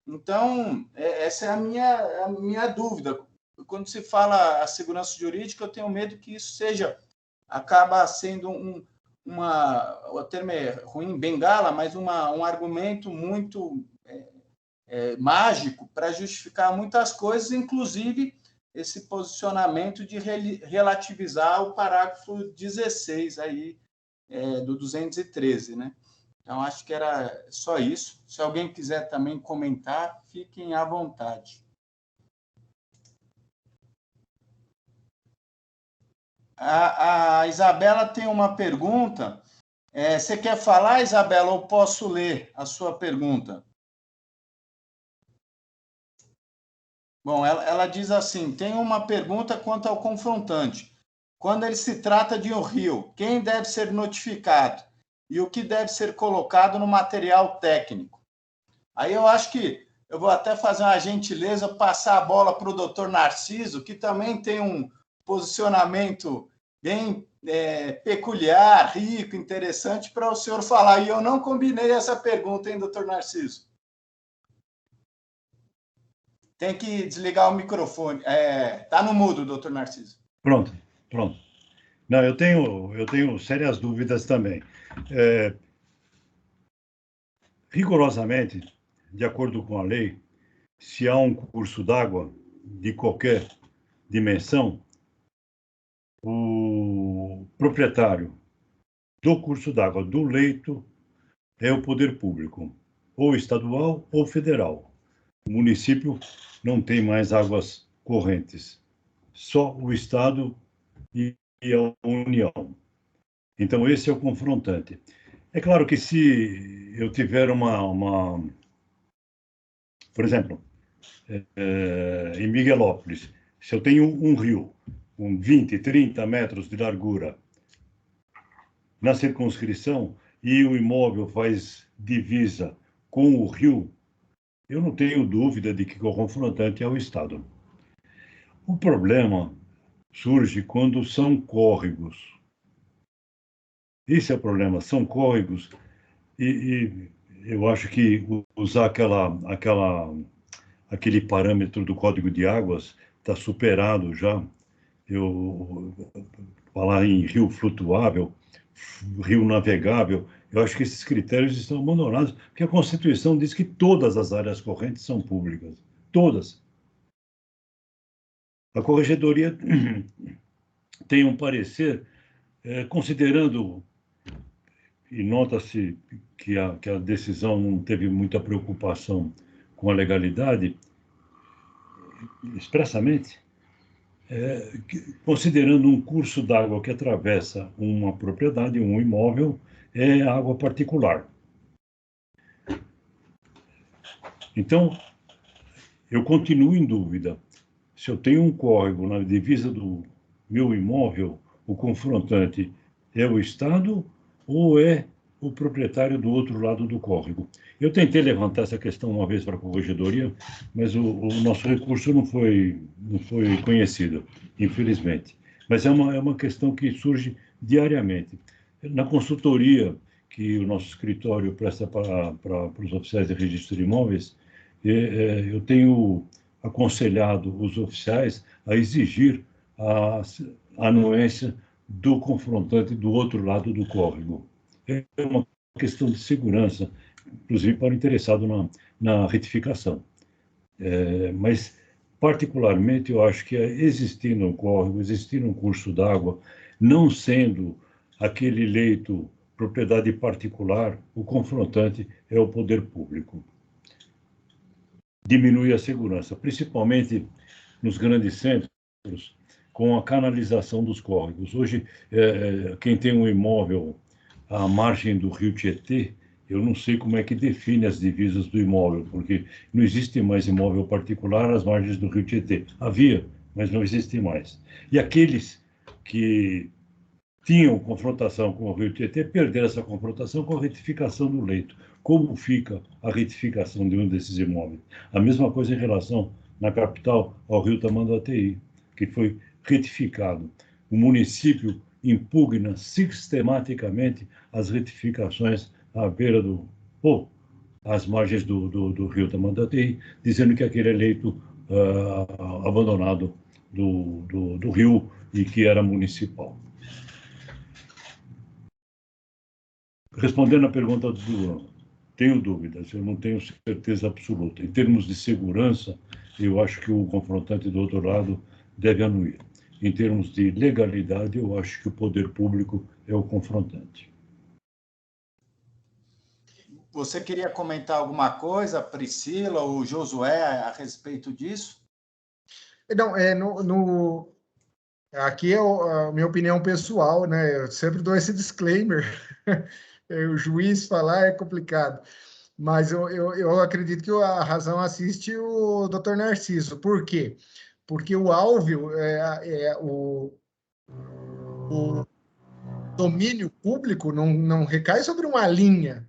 Então, essa é a minha dúvida. Quando se fala a segurança jurídica, eu tenho medo que isso acaba sendo o termo é ruim, bengala, mas um argumento muito mágico para justificar muitas coisas, inclusive esse posicionamento de relativizar o parágrafo 16 aí, do 213, né? Então, acho que era só isso. Se alguém quiser também comentar, fiquem à vontade. A Isabela tem uma pergunta. Você quer falar, Isabela, ou posso ler a sua pergunta? Bom, ela diz assim, tem uma pergunta quanto ao confrontante. Quando ele se trata de um rio, quem deve ser notificado e o que deve ser colocado no material técnico? Aí eu acho que eu vou até fazer uma gentileza, passar a bola para o doutor Narciso, que também tem um posicionamento bem peculiar, rico, interessante, para o senhor falar. E eu não combinei essa pergunta, hein, doutor Narciso? Tem que desligar o microfone. Está no mudo, doutor Narciso. Pronto. Não, eu tenho sérias dúvidas também. Rigorosamente, de acordo com a lei, se há um curso d'água de qualquer dimensão, o proprietário do curso d'água, do leito, é o poder público, ou estadual ou federal. O município não tem mais águas correntes, só o Estado e a União. Então, esse é o confrontante. É claro que se eu tiver por exemplo, em Miguelópolis, se eu tenho um rio com 20, 30 metros de largura na circunscrição e o imóvel faz divisa com o rio, eu não tenho dúvida de que o confrontante é o Estado. O problema surge quando são córregos. Esse é o problema, são córregos e eu acho que usar aquele parâmetro do Código de Águas está superado já. Falar em rio flutuável, rio navegável, eu acho que esses critérios estão abandonados, porque a Constituição diz que todas as áreas correntes são públicas, todas. A Corregedoria tem um parecer considerando, e nota-se que a decisão não teve muita preocupação com a legalidade, expressamente, considerando um curso d'água que atravessa uma propriedade, um imóvel, é água particular. Então, eu continuo em dúvida. Se eu tenho um córrego na divisa do meu imóvel, o confrontante é o Estado ou é o proprietário do outro lado do córrego? Eu tentei levantar essa questão uma vez para a Corregedoria, mas o nosso recurso não foi conhecido, infelizmente. Mas é uma questão que surge diariamente. Na consultoria que o nosso escritório presta para os oficiais de registro de imóveis, eu tenho aconselhado os oficiais a exigir a anuência do confrontante do outro lado do córrego. É uma questão de segurança, inclusive para o interessado na retificação. Mas, particularmente, eu acho que existindo um córrego, existindo um curso d'água, não sendo aquele leito propriedade particular, o confrontante é o poder público. Diminui a segurança, principalmente nos grandes centros, com a canalização dos córregos. Hoje, quem tem um imóvel à margem do rio Tietê, eu não sei como é que define as divisas do imóvel, porque não existe mais imóvel particular às margens do rio Tietê. Havia, mas não existe mais. E aqueles que tinham confrontação com o rio Tietê perderam essa confrontação com a retificação do leito. Como fica a retificação de um desses imóveis? A mesma coisa em relação, na capital, ao rio Tamanduateí, que foi retificado. O município impugna sistematicamente as retificações à beira às margens do rio Tamanduateí, dizendo que aquele é leito abandonado do rio e que era municipal. Respondendo à pergunta do Duran, tenho dúvidas, eu não tenho certeza absoluta. Em termos de segurança, eu acho que o confrontante do outro lado deve anuir. Em termos de legalidade, eu acho que o poder público é o confrontante. Você queria comentar alguma coisa, Priscila ou Josué, a respeito disso? Não, aqui é a minha opinião pessoal, né? Eu sempre dou esse disclaimer. O juiz falar é complicado. Mas eu acredito que a razão assiste o Dr. Narciso. Por quê? Porque o alvo o domínio público não recai sobre uma linha,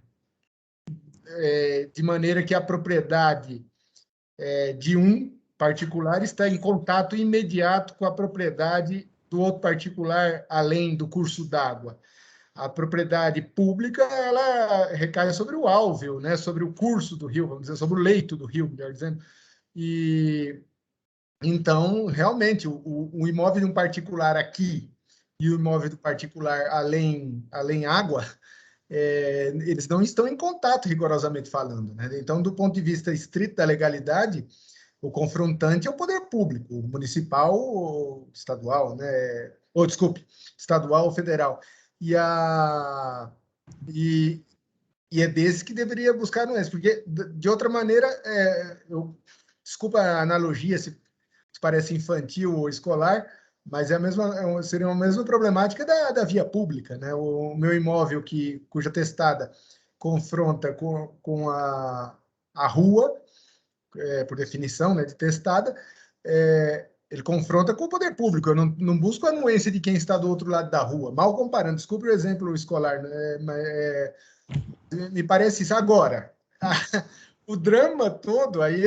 de maneira que a propriedade de um particular está em contato imediato com a propriedade do outro particular, além do curso d'água. A propriedade pública, ela recai sobre o alvéolo, né? Sobre o curso do rio, vamos dizer, sobre o leito do rio, melhor dizendo. E, então, realmente, o imóvel de um particular aqui e o imóvel do particular além água, eles não estão em contato, rigorosamente falando, né? Então, do ponto de vista estrito da legalidade, o confrontante é o poder público, municipal ou estadual, né? Ou, desculpe, estadual ou federal. E é desse que deveria buscar anuência, porque, de outra maneira, desculpa a analogia, se parece infantil ou escolar, mas seria a mesma problemática da via pública, né? O meu imóvel, cuja testada confronta com a rua, por definição, né, de testada, ele confronta com o poder público. Eu não busco a anuência de quem está do outro lado da rua. Mal comparando, desculpe o exemplo escolar, né, mas me parece isso. Agora, o drama todo aí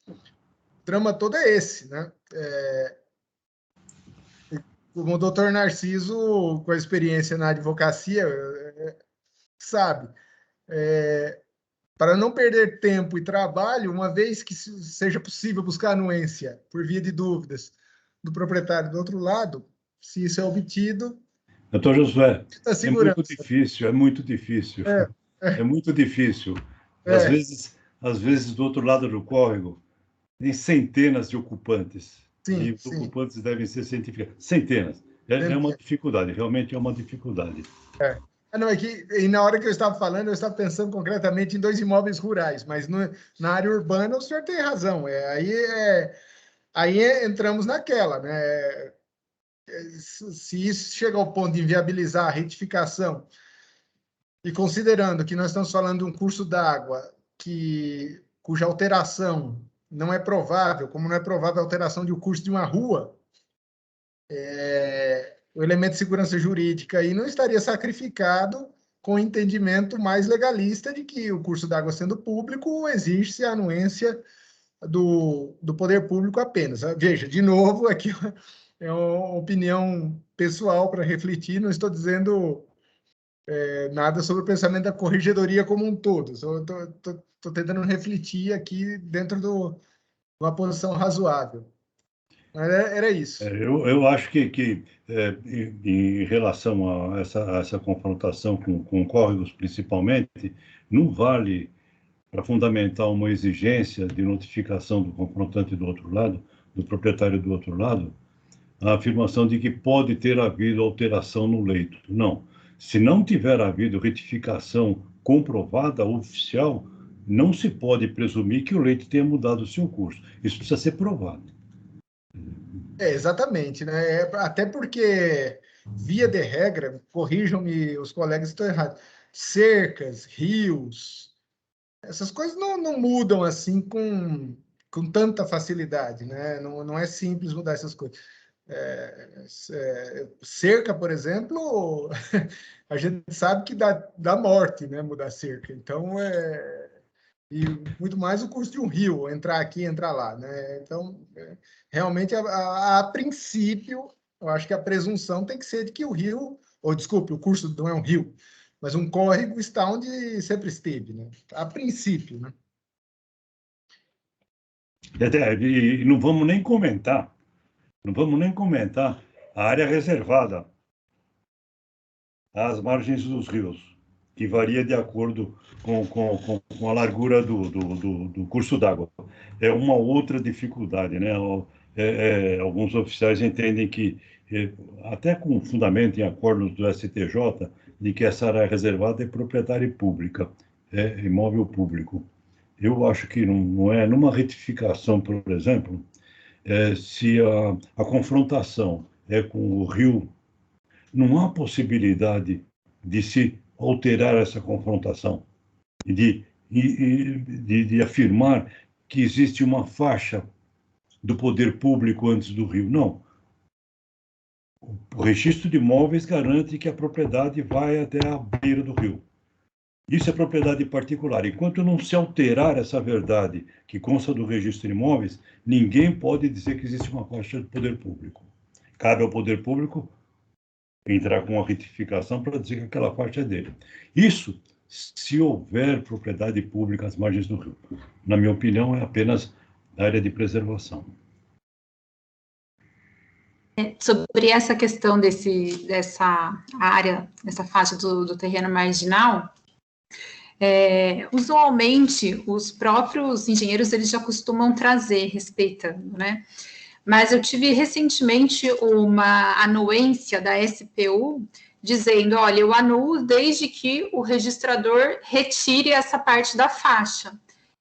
o drama todo é esse, né? Como o doutor Narciso, com a experiência na advocacia, sabe, para não perder tempo e trabalho, uma vez que seja possível buscar anuência por via de dúvidas do proprietário do outro lado, se isso é obtido... Doutor Josué, é muito difícil, é muito difícil. É muito difícil. Às vezes, do outro lado do córrego, tem centenas de ocupantes. Sim, e os ocupantes devem ser cientificados. Centenas. É uma dificuldade, realmente é uma dificuldade. Não, é que e na hora que eu estava falando, eu estava pensando concretamente em 2 imóveis rurais, mas na área urbana o senhor tem razão. Aí entramos naquela, né? Se isso chega ao ponto de inviabilizar a retificação, e considerando que nós estamos falando de um curso d'água cuja alteração não é provável, como não é provável a alteração de um curso de uma rua, o elemento de segurança jurídica aí não estaria sacrificado com o entendimento mais legalista de que o curso d'água sendo público, exige-se a anuência do poder público apenas. Veja, de novo, aqui é uma opinião pessoal para refletir, não estou dizendo nada sobre o pensamento da corregedoria como um todo. Estou tentando refletir aqui dentro de uma posição razoável. Mas era isso. Eu acho que em relação a essa confrontação com córregos, principalmente, não vale para fundamentar uma exigência de notificação do confrontante do outro lado, do proprietário do outro lado, a afirmação de que pode ter havido alteração no leito. Não. Se não tiver havido retificação comprovada, oficial, não se pode presumir que o leito tenha mudado o seu curso. Isso precisa ser provado. Exatamente, né? Até porque, via de regra, corrijam-me os colegas se estou errado, cercas, rios, essas coisas não mudam assim com tanta facilidade, né? Não é simples mudar essas coisas. Cerca, por exemplo, a gente sabe que dá morte, né? Mudar cerca. Então, e muito mais o curso de um rio, entrar aqui, entrar lá, né? Então, realmente, a princípio, eu acho que a presunção tem que ser de que o rio, ou desculpe, o curso não é um rio, mas um córrego está onde sempre esteve, né? A princípio, né? E não vamos nem comentar a área reservada às margens dos rios, que varia de acordo com a largura do curso d'água. É uma outra dificuldade, né? Alguns oficiais entendem que, até com fundamento em acordos do STJ, de que essa área reservada é propriedade pública, é imóvel público. Eu acho que não é numa retificação, por exemplo, se a confrontação é com o rio, não há possibilidade de se alterar essa confrontação e de afirmar que existe uma faixa do poder público antes do rio. Não. O registro de imóveis garante que a propriedade vai até a beira do rio. Isso é propriedade particular. Enquanto não se alterar essa verdade que consta do registro de imóveis, ninguém pode dizer que existe uma faixa de poder público. Cabe ao poder público entrar com uma retificação para dizer que aquela faixa é dele. Isso, se houver propriedade pública às margens do rio. Na minha opinião, é apenas área de preservação. Sobre essa questão dessa área, dessa faixa do terreno marginal, usualmente os próprios engenheiros eles já costumam trazer, respeitando, né? Mas eu tive recentemente uma anuência da SPU dizendo, olha, eu anuo desde que o registrador retire essa parte da faixa.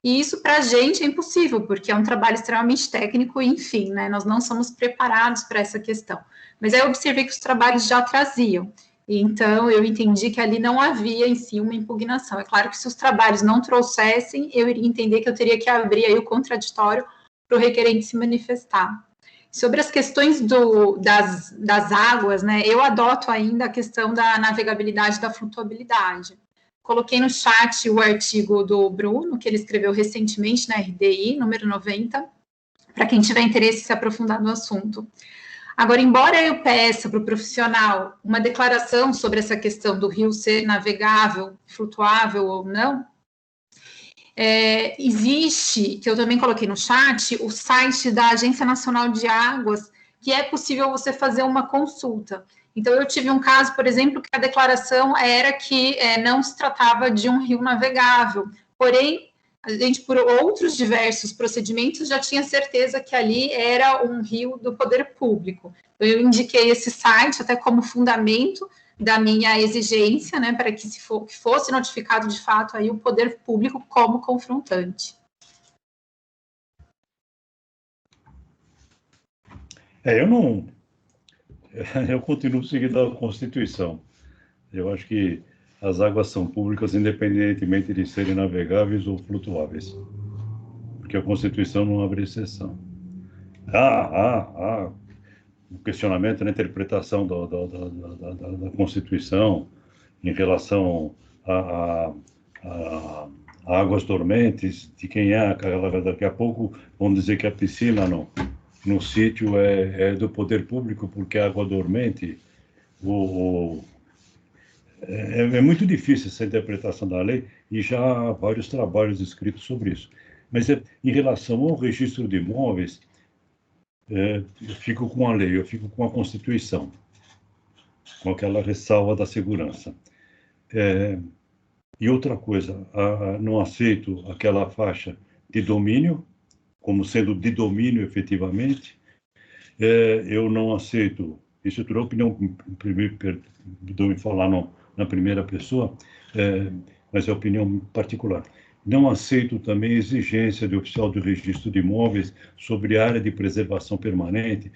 E isso para a gente é impossível, porque é um trabalho extremamente técnico, enfim, né? Nós não somos preparados para essa questão. Mas aí eu observei que os trabalhos já traziam. Então, eu entendi que ali não havia em si uma impugnação. É claro que se os trabalhos não trouxessem, eu iria entender que eu teria que abrir aí o contraditório para o requerente se manifestar. Sobre as questões das águas, né, eu adoto ainda a questão da navegabilidade e da flutuabilidade. Coloquei no chat o artigo do Bruno, que ele escreveu recentemente na RDI, número 90, para quem tiver interesse em se aprofundar no assunto. Agora, embora eu peça para o profissional uma declaração sobre essa questão do rio ser navegável, flutuável ou não, existe, que eu também coloquei no chat, o site da Agência Nacional de Águas, que é possível você fazer uma consulta. Então, eu tive um caso, por exemplo, que a declaração era que não se tratava de um rio navegável, porém, a gente, por outros diversos procedimentos, já tinha certeza que ali era um rio do poder público. Eu indiquei esse site até como fundamento da minha exigência, né, para que fosse notificado de fato aí o poder público como confrontante. Eu continuo seguindo a Constituição. Eu acho que as águas são públicas, independentemente de serem navegáveis ou flutuáveis, porque a Constituição não abre exceção. O questionamento na interpretação da Constituição em relação a águas dormentes, de quem é aquela. Daqui a pouco vão dizer que a piscina no sítio é do poder público, porque a água dormente, É muito difícil essa interpretação da lei e já há vários trabalhos escritos sobre isso. Mas em relação ao registro de imóveis, eu fico com a lei, eu fico com a Constituição, com aquela ressalva da segurança. E outra coisa, não aceito aquela faixa de domínio, como sendo de domínio efetivamente. Eu não aceito, isso é toda opinião, me falar na primeira pessoa, mas é opinião particular. Não aceito também a exigência de oficial do registro de imóveis sobre área de preservação permanente,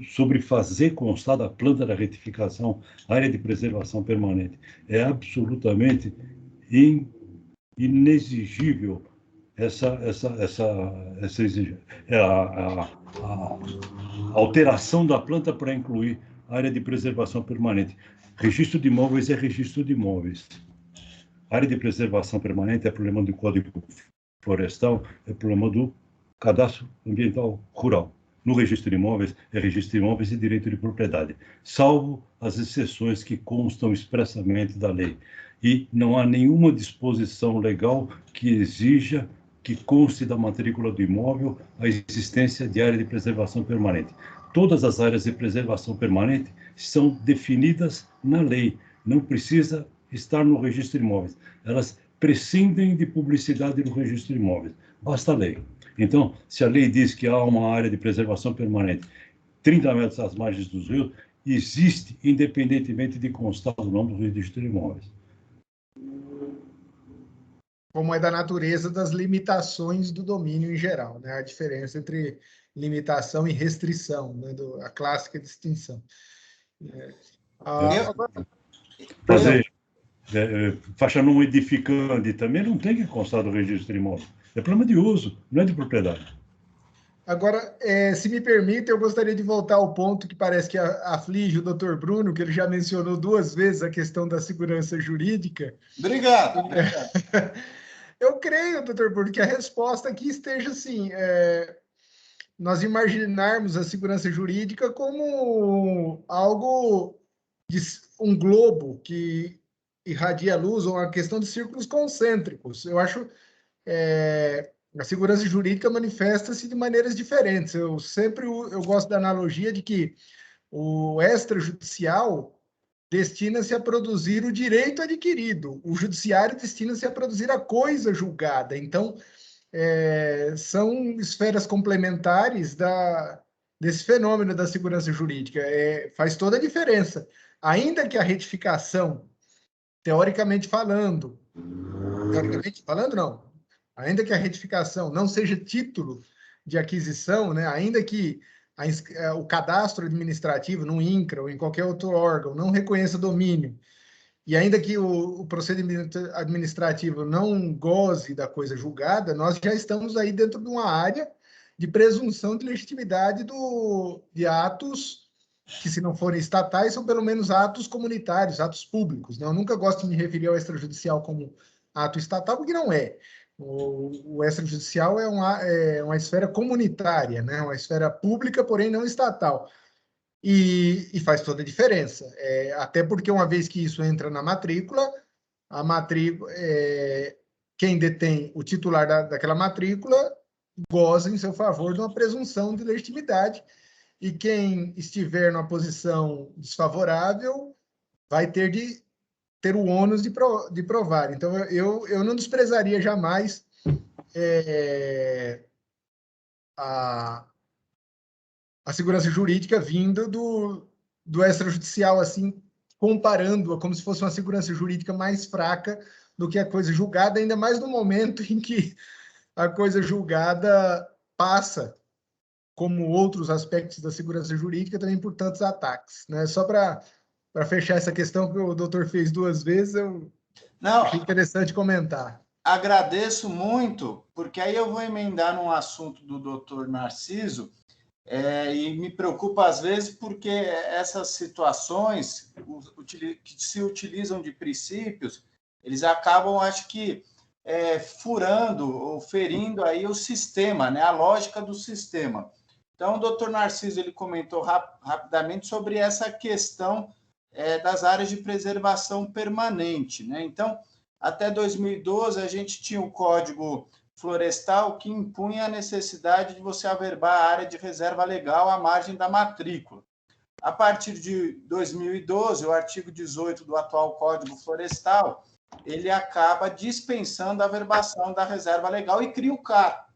sobre fazer constar da planta da retificação área de preservação permanente. É absolutamente inexigível essa exigência. A alteração da planta para incluir área de preservação permanente. Registro de imóveis é registro de imóveis. Área de preservação permanente é problema do Código Florestal, é problema do Cadastro Ambiental Rural. No registro de imóveis, é registro de imóveis e direito de propriedade, salvo as exceções que constam expressamente da lei. E não há nenhuma disposição legal que exija que conste da matrícula do imóvel a existência de área de preservação permanente. Todas as áreas de preservação permanente são definidas na lei, não precisa estar no registro de imóveis. Elas prescindem de publicidade no registro de imóveis. Basta a lei. Então, se a lei diz que há uma área de preservação permanente 30 metros às margens dos rios, existe, independentemente de constar o nome do registro de imóveis. Como é da natureza das limitações do domínio em geral, né? A diferença entre limitação e restrição, né? A clássica distinção. Fazer faixa não edificante também não tem que constar do registro de imóvel. É problema de uso, não é de propriedade. Agora, se me permite, eu gostaria de voltar ao ponto que parece que aflige o Dr. Bruno, que ele já mencionou 2 vezes a questão da segurança jurídica. Obrigado. Eu creio, doutor Bruno, que a resposta aqui esteja assim, nós imaginarmos a segurança jurídica como algo, um globo que irradia luz, ou uma questão de círculos concêntricos. Eu acho a segurança jurídica manifesta-se de maneiras diferentes. Eu gosto da analogia de que o extrajudicial destina-se a produzir o direito adquirido, o judiciário destina-se a produzir a coisa julgada. Então, são esferas complementares desse fenômeno da segurança jurídica. Faz toda a diferença. Ainda que a retificação, teoricamente falando, não, ainda que a retificação não seja título de aquisição, né, ainda que o cadastro administrativo no INCRA ou em qualquer outro órgão não reconheça domínio, e ainda que o procedimento administrativo não goze da coisa julgada, nós já estamos aí dentro de uma área de presunção de legitimidade de atos que, se não forem estatais, são pelo menos atos comunitários, atos públicos, né? Eu nunca gosto de me referir ao extrajudicial como ato estatal, porque não é. O extrajudicial é uma esfera comunitária, né? Uma esfera pública, porém não estatal. E faz toda a diferença. Até porque, uma vez que isso entra na matrícula, quem detém o titular daquela matrícula goza em seu favor de uma presunção de legitimidade, e quem estiver numa posição desfavorável vai ter o ônus de provar. Então, eu não desprezaria jamais a segurança jurídica vinda do extrajudicial, assim, comparando-a como se fosse uma segurança jurídica mais fraca do que a coisa julgada, ainda mais no momento em que a coisa julgada passa, como outros aspectos da segurança jurídica, também por tantos ataques, né? Só para fechar essa questão que o doutor fez 2 vezes, achei interessante comentar. Agradeço muito, porque aí eu vou emendar num assunto do doutor Narciso, e me preocupa às vezes porque essas situações que se utilizam de princípios, eles acabam, acho que, furando ou ferindo aí o sistema, né? A lógica do sistema. Então, o doutor Narciso ele comentou rapidamente sobre essa questão das áreas de preservação permanente, né? Então, até 2012, a gente tinha o Código Florestal que impunha a necessidade de você averbar a área de reserva legal à margem da matrícula. A partir de 2012, o artigo 18 do atual Código Florestal, ele acaba dispensando a averbação da reserva legal e cria o CAR,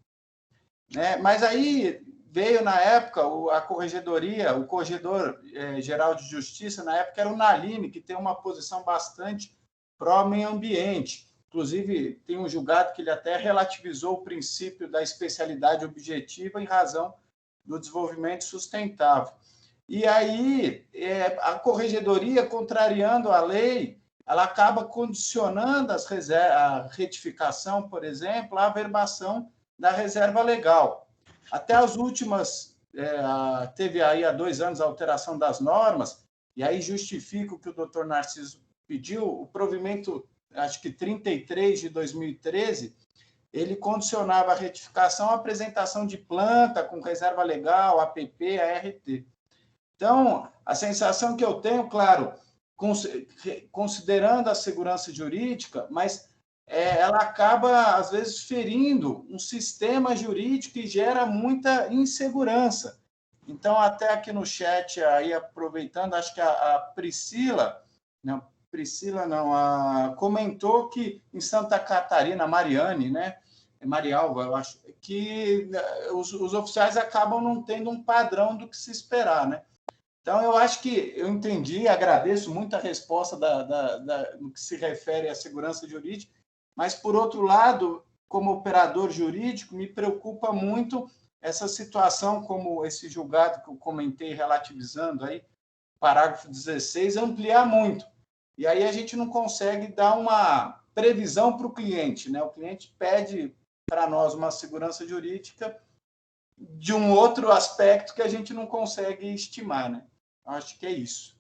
né? Mas aí veio, na época, a Corregedoria, o Corregedor-Geral de Justiça, na época era o Naline, que tem uma posição bastante pró-meio ambiente. Inclusive, tem um julgado que ele até relativizou o princípio da especialidade objetiva em razão do desenvolvimento sustentável. E aí, a Corregedoria, contrariando a lei, ela acaba condicionando a retificação, por exemplo, à averbação da reserva legal. Até as últimas, teve aí há 2 anos a alteração das normas, e aí justifica o que o doutor Narciso pediu, o provimento, acho que 33 de 2013, ele condicionava a retificação à apresentação de planta com reserva legal, APP, ART. Então, a sensação que eu tenho, claro, considerando a segurança jurídica, mas ela acaba, às vezes, ferindo um sistema jurídico que gera muita insegurança. Então, até aqui no chat, aí aproveitando, acho que a Priscila, comentou que em Santa Catarina, a Mariane, né? Marialva, eu acho, que os oficiais acabam não tendo um padrão do que se esperar, né? Então, eu acho que eu entendi, agradeço muito a resposta no que se refere à segurança jurídica, mas, por outro lado, como operador jurídico, me preocupa muito essa situação, como esse julgado que eu comentei, relativizando aí, parágrafo 16, ampliar muito. E aí a gente não consegue dar uma previsão para o cliente, né? O cliente pede para nós uma segurança jurídica de um outro aspecto que a gente não consegue estimar, né? Acho que é isso.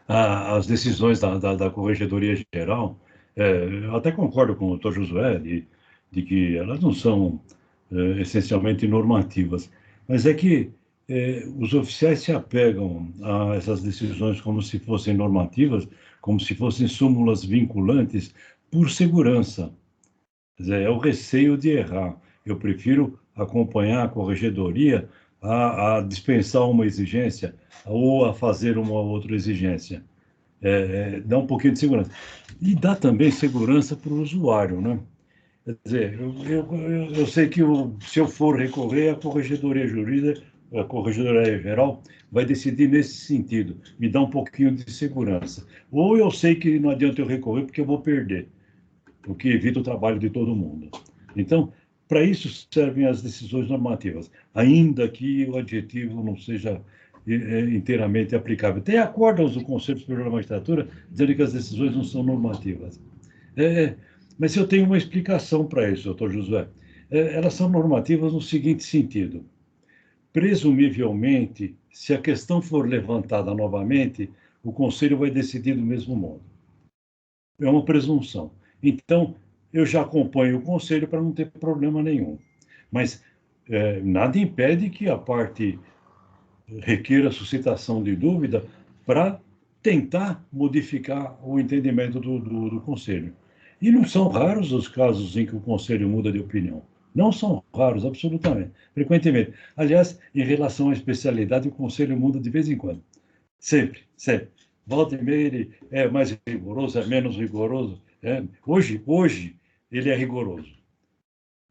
As decisões da Corregedoria Geral, eu até concordo com o Dr. Josué de que elas não são essencialmente normativas, mas é que os oficiais se apegam a essas decisões como se fossem normativas, como se fossem súmulas vinculantes por segurança. Quer dizer, é o receio de errar. Eu prefiro acompanhar a Corregedoria a dispensar uma exigência ou a fazer uma outra exigência. Dá um pouquinho de segurança. E dá também segurança para o usuário, né? Quer dizer, eu sei que se eu for recorrer, a Corregedoria Jurídica, a Corregedoria Geral, vai decidir nesse sentido, me dá um pouquinho de segurança. Ou eu sei que não adianta eu recorrer porque eu vou perder, o que evita o trabalho de todo mundo. Então, para isso servem as decisões normativas, ainda que o adjetivo não seja inteiramente aplicável. Tem acordos do Conselho Superior da Magistratura dizendo que as decisões não são normativas. Mas eu tenho uma explicação para isso, doutor Josué. Elas são normativas no seguinte sentido. Presumivelmente, se a questão for levantada novamente, o Conselho vai decidir do mesmo modo. É uma presunção. Então, eu já acompanho o Conselho para não ter problema nenhum. Mas nada impede que a parte requeira suscitação de dúvida para tentar modificar o entendimento do Conselho. E não são raros os casos em que o Conselho muda de opinião. Não são raros, absolutamente, frequentemente. Aliás, em relação à especialidade, o Conselho muda de vez em quando. Sempre, sempre. Volta e meia, ele é mais rigoroso, é menos rigoroso. Hoje, ele é rigoroso.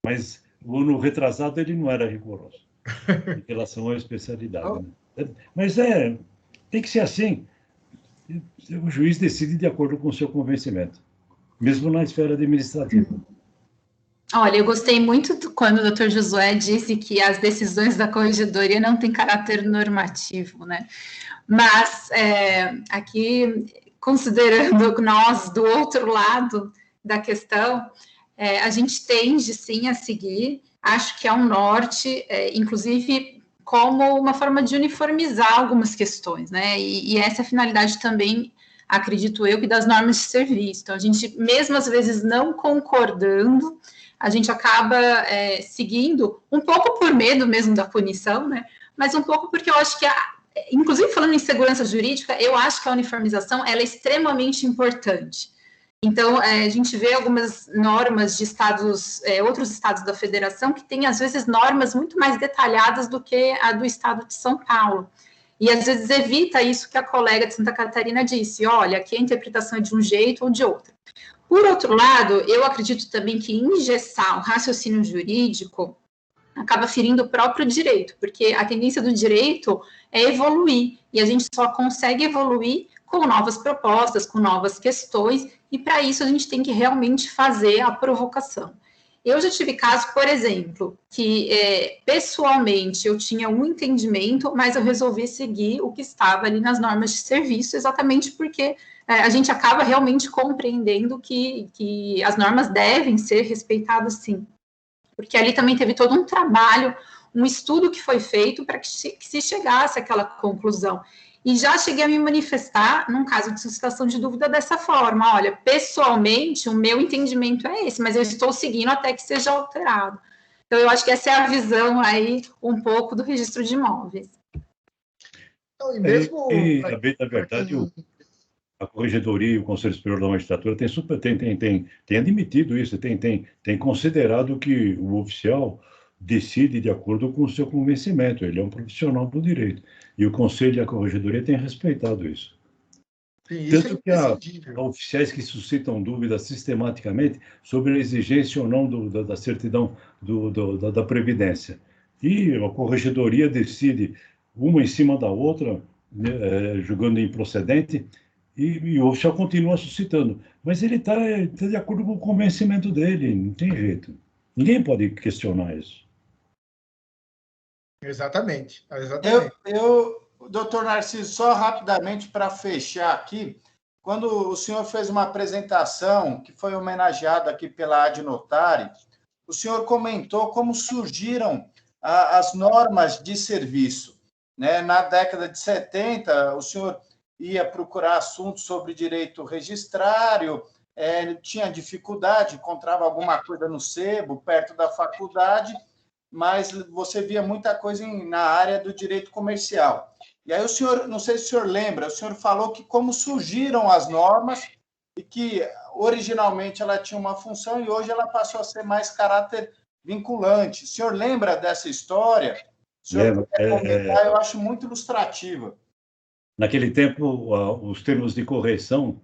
Mas o ano retrasado, ele não era rigoroso em relação à especialidade. Né? Mas tem que ser assim. O juiz decide de acordo com o seu convencimento, mesmo na esfera administrativa. Olha, eu gostei muito quando o Dr. Josué disse que as decisões da Corregedoria não têm caráter normativo, né? Mas, aqui, considerando nós do outro lado da questão, a gente tende, sim, a seguir, acho que é um norte, inclusive, como uma forma de uniformizar algumas questões, né? E essa é a finalidade também, acredito eu, que das normas de serviço. Então, a gente, mesmo às vezes não concordando, a gente acaba seguindo, um pouco por medo mesmo da punição, né? mas um pouco porque eu acho que, inclusive falando em segurança jurídica, eu acho que a uniformização ela é extremamente importante. Então, a gente vê algumas normas de estados, outros estados da federação, que têm, às vezes, normas muito mais detalhadas do que a do estado de São Paulo. E, às vezes, evita isso que a colega de Santa Catarina disse, olha, aqui a interpretação é de um jeito ou de outro. Por outro lado, eu acredito também que engessar o raciocínio jurídico acaba ferindo o próprio direito, porque a tendência do direito é evoluir, e a gente só consegue evoluir com novas propostas, com novas questões, e para isso a gente tem que realmente fazer a provocação. Eu já tive casos, por exemplo, que pessoalmente eu tinha um entendimento, mas eu resolvi seguir o que estava ali nas normas de serviço, exatamente porque a gente acaba realmente compreendendo que as normas devem ser respeitadas, sim. Porque ali também teve todo um trabalho, um estudo que foi feito para que se chegasse àquela conclusão. E já cheguei a me manifestar, num caso de suscitação de dúvida, dessa forma. Olha, pessoalmente, o meu entendimento é esse, mas eu estou seguindo até que seja alterado. Então, eu acho que essa é a visão aí, um pouco, do registro de imóveis. Então, e mesmo... Na verdade, a Corregedoria e o Conselho Superior da Magistratura tem admitido isso, tem considerado que o oficial decide de acordo com o seu convencimento, ele é um profissional do direito. E o Conselho e a Corregedoria têm respeitado isso. Sim, Tanto isso que há oficiais que suscitam dúvidas sistematicamente sobre a exigência ou não da certidão da Previdência. E a Corregedoria decide, uma em cima da outra, né, julgando improcedente, e o oficial continua suscitando. Mas ele está de acordo com o convencimento dele, não tem jeito. Ninguém pode questionar isso. Exatamente. Doutor Narciso, só rapidamente para fechar aqui, quando o senhor fez uma apresentação que foi homenageada aqui pela Adnotari, o senhor comentou como surgiram as normas de serviço. Né? Na década de 70, o senhor ia procurar assuntos sobre direito registrário, tinha dificuldade, encontrava alguma coisa no sebo, perto da faculdade, mas você via muita coisa na área do direito comercial. E aí o senhor, não sei se o senhor lembra, o senhor falou que como surgiram as normas e que originalmente ela tinha uma função e hoje ela passou a ser mais caráter vinculante. O senhor lembra dessa história? O senhor quer comentar? Eu acho muito ilustrativa. Naquele tempo, os termos de correção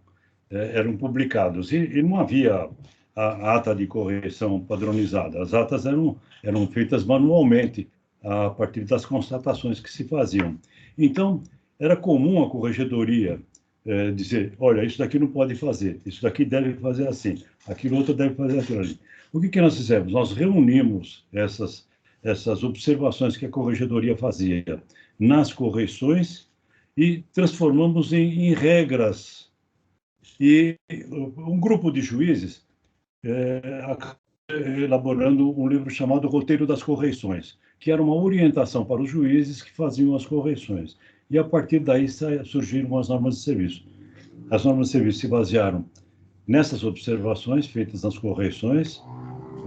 eram publicados e não havia a ata de correção padronizada. As atas eram feitas manualmente a partir das constatações que se faziam. Então, era comum a corregedoria dizer, olha, isso daqui não pode fazer, isso daqui deve fazer assim, aquilo outro deve fazer aquilo ali. O que nós fizemos? Nós reunimos essas observações que a corregedoria fazia nas correções e transformamos em regras. E um grupo de juízes elaborando um livro chamado Roteiro das Correições, que era uma orientação para os juízes que faziam as correições. E, a partir daí, surgiram as normas de serviço. As normas de serviço se basearam nessas observações feitas nas correições,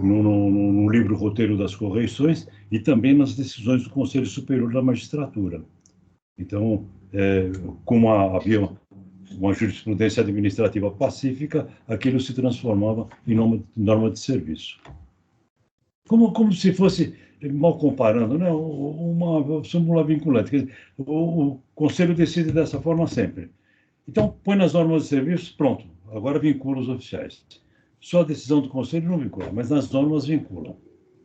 no livro Roteiro das Correições, e também nas decisões do Conselho Superior da Magistratura. Então, como havia uma jurisprudência administrativa pacífica, aquilo se transformava em norma de serviço. Como se fosse, mal comparando, né, uma súmula vinculante. Quer dizer, o Conselho decide dessa forma sempre. Então, põe nas normas de serviço, pronto, agora vincula os oficiais. Só a decisão do Conselho não vincula, mas nas normas vincula.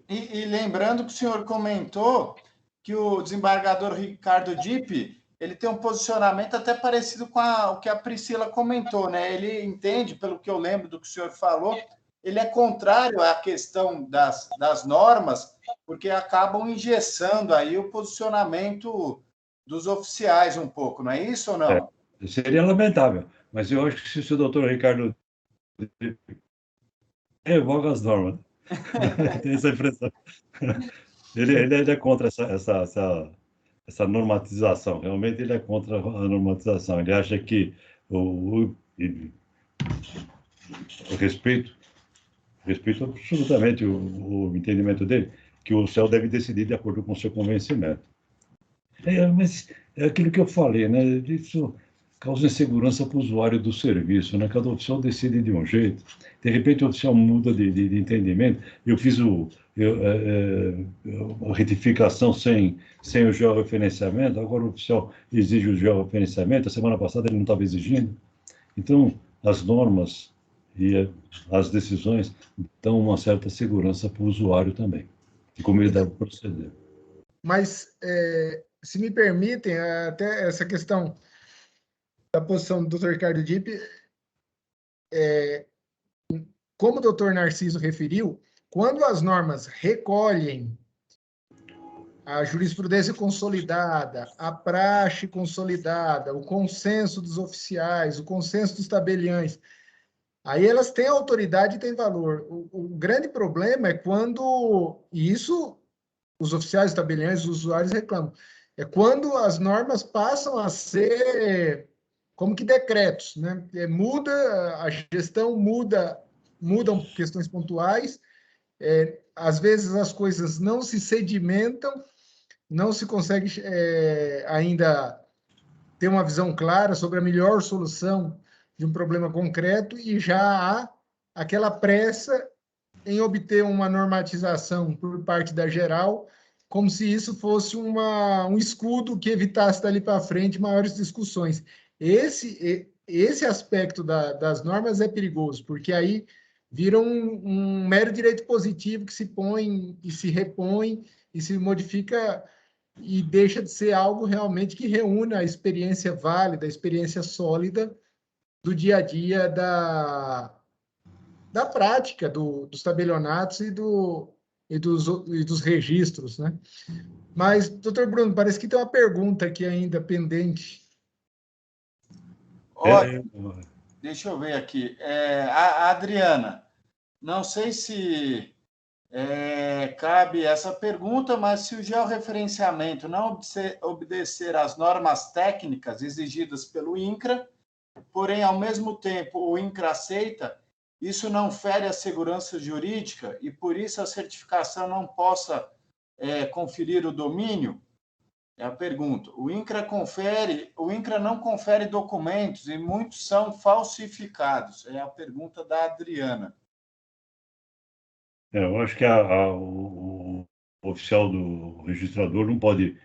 E lembrando que o senhor comentou que o desembargador Ricardo Dipp ele tem um posicionamento até parecido com o que a Priscila comentou, né? Ele entende, pelo que eu lembro do que o senhor falou, ele é contrário à questão das normas, porque acabam engessando aí o posicionamento dos oficiais um pouco, não é isso ou não? Seria lamentável, mas eu acho que se o doutor Ricardo revoga as normas, tem essa impressão. Ele é contra essa normatização. Realmente ele é contra a normatização. Ele acha que o respeito absolutamente o entendimento dele, que o oficial deve decidir de acordo com o seu convencimento. Mas é aquilo que eu falei, né? Isso causa insegurança para o usuário do serviço, né? Cada oficial decide de um jeito, de repente o oficial muda de entendimento. Eu fiz a retificação sem o georreferenciamento, agora o oficial exige o georreferenciamento, a semana passada ele não estava exigindo. Então, as normas e as decisões dão uma certa segurança para o usuário também, de como ele deve proceder. Mas, se me permitem, até essa questão da posição do Dr. Ricardo Dipp, como o Dr. Narciso referiu, quando as normas recolhem a jurisprudência consolidada, a praxe consolidada, o consenso dos oficiais, o consenso dos tabeliães, aí elas têm autoridade e têm valor. O grande problema é quando, e isso os oficiais, os tabeliães, os usuários reclamam, é quando as normas passam a ser como que decretos, né? Muda, a gestão mudam questões pontuais, às vezes as coisas não se sedimentam, não se consegue ainda ter uma visão clara sobre a melhor solução de um problema concreto e já há aquela pressa em obter uma normatização por parte da geral, como se isso fosse um escudo que evitasse dali para frente maiores discussões. Esse aspecto das normas é perigoso, porque aí vira um mero direito positivo que se põe e se repõe e se modifica e deixa de ser algo realmente que reúna a experiência válida, a experiência sólida do dia a dia da prática dos tabelionatos e dos registros, né? Mas, doutor Bruno, parece que tem uma pergunta aqui ainda pendente. Olha, deixa eu ver aqui. A Adriana, não sei se cabe essa pergunta, mas se o georreferenciamento não obedecer às normas técnicas exigidas pelo INCRA, porém, ao mesmo tempo, o INCRA aceita, isso não fere a segurança jurídica e, por isso, a certificação não possa conferir o domínio? É a pergunta. O INCRA não confere documentos e muitos são falsificados. É a pergunta da Adriana. Eu acho que o oficial do registrador não pode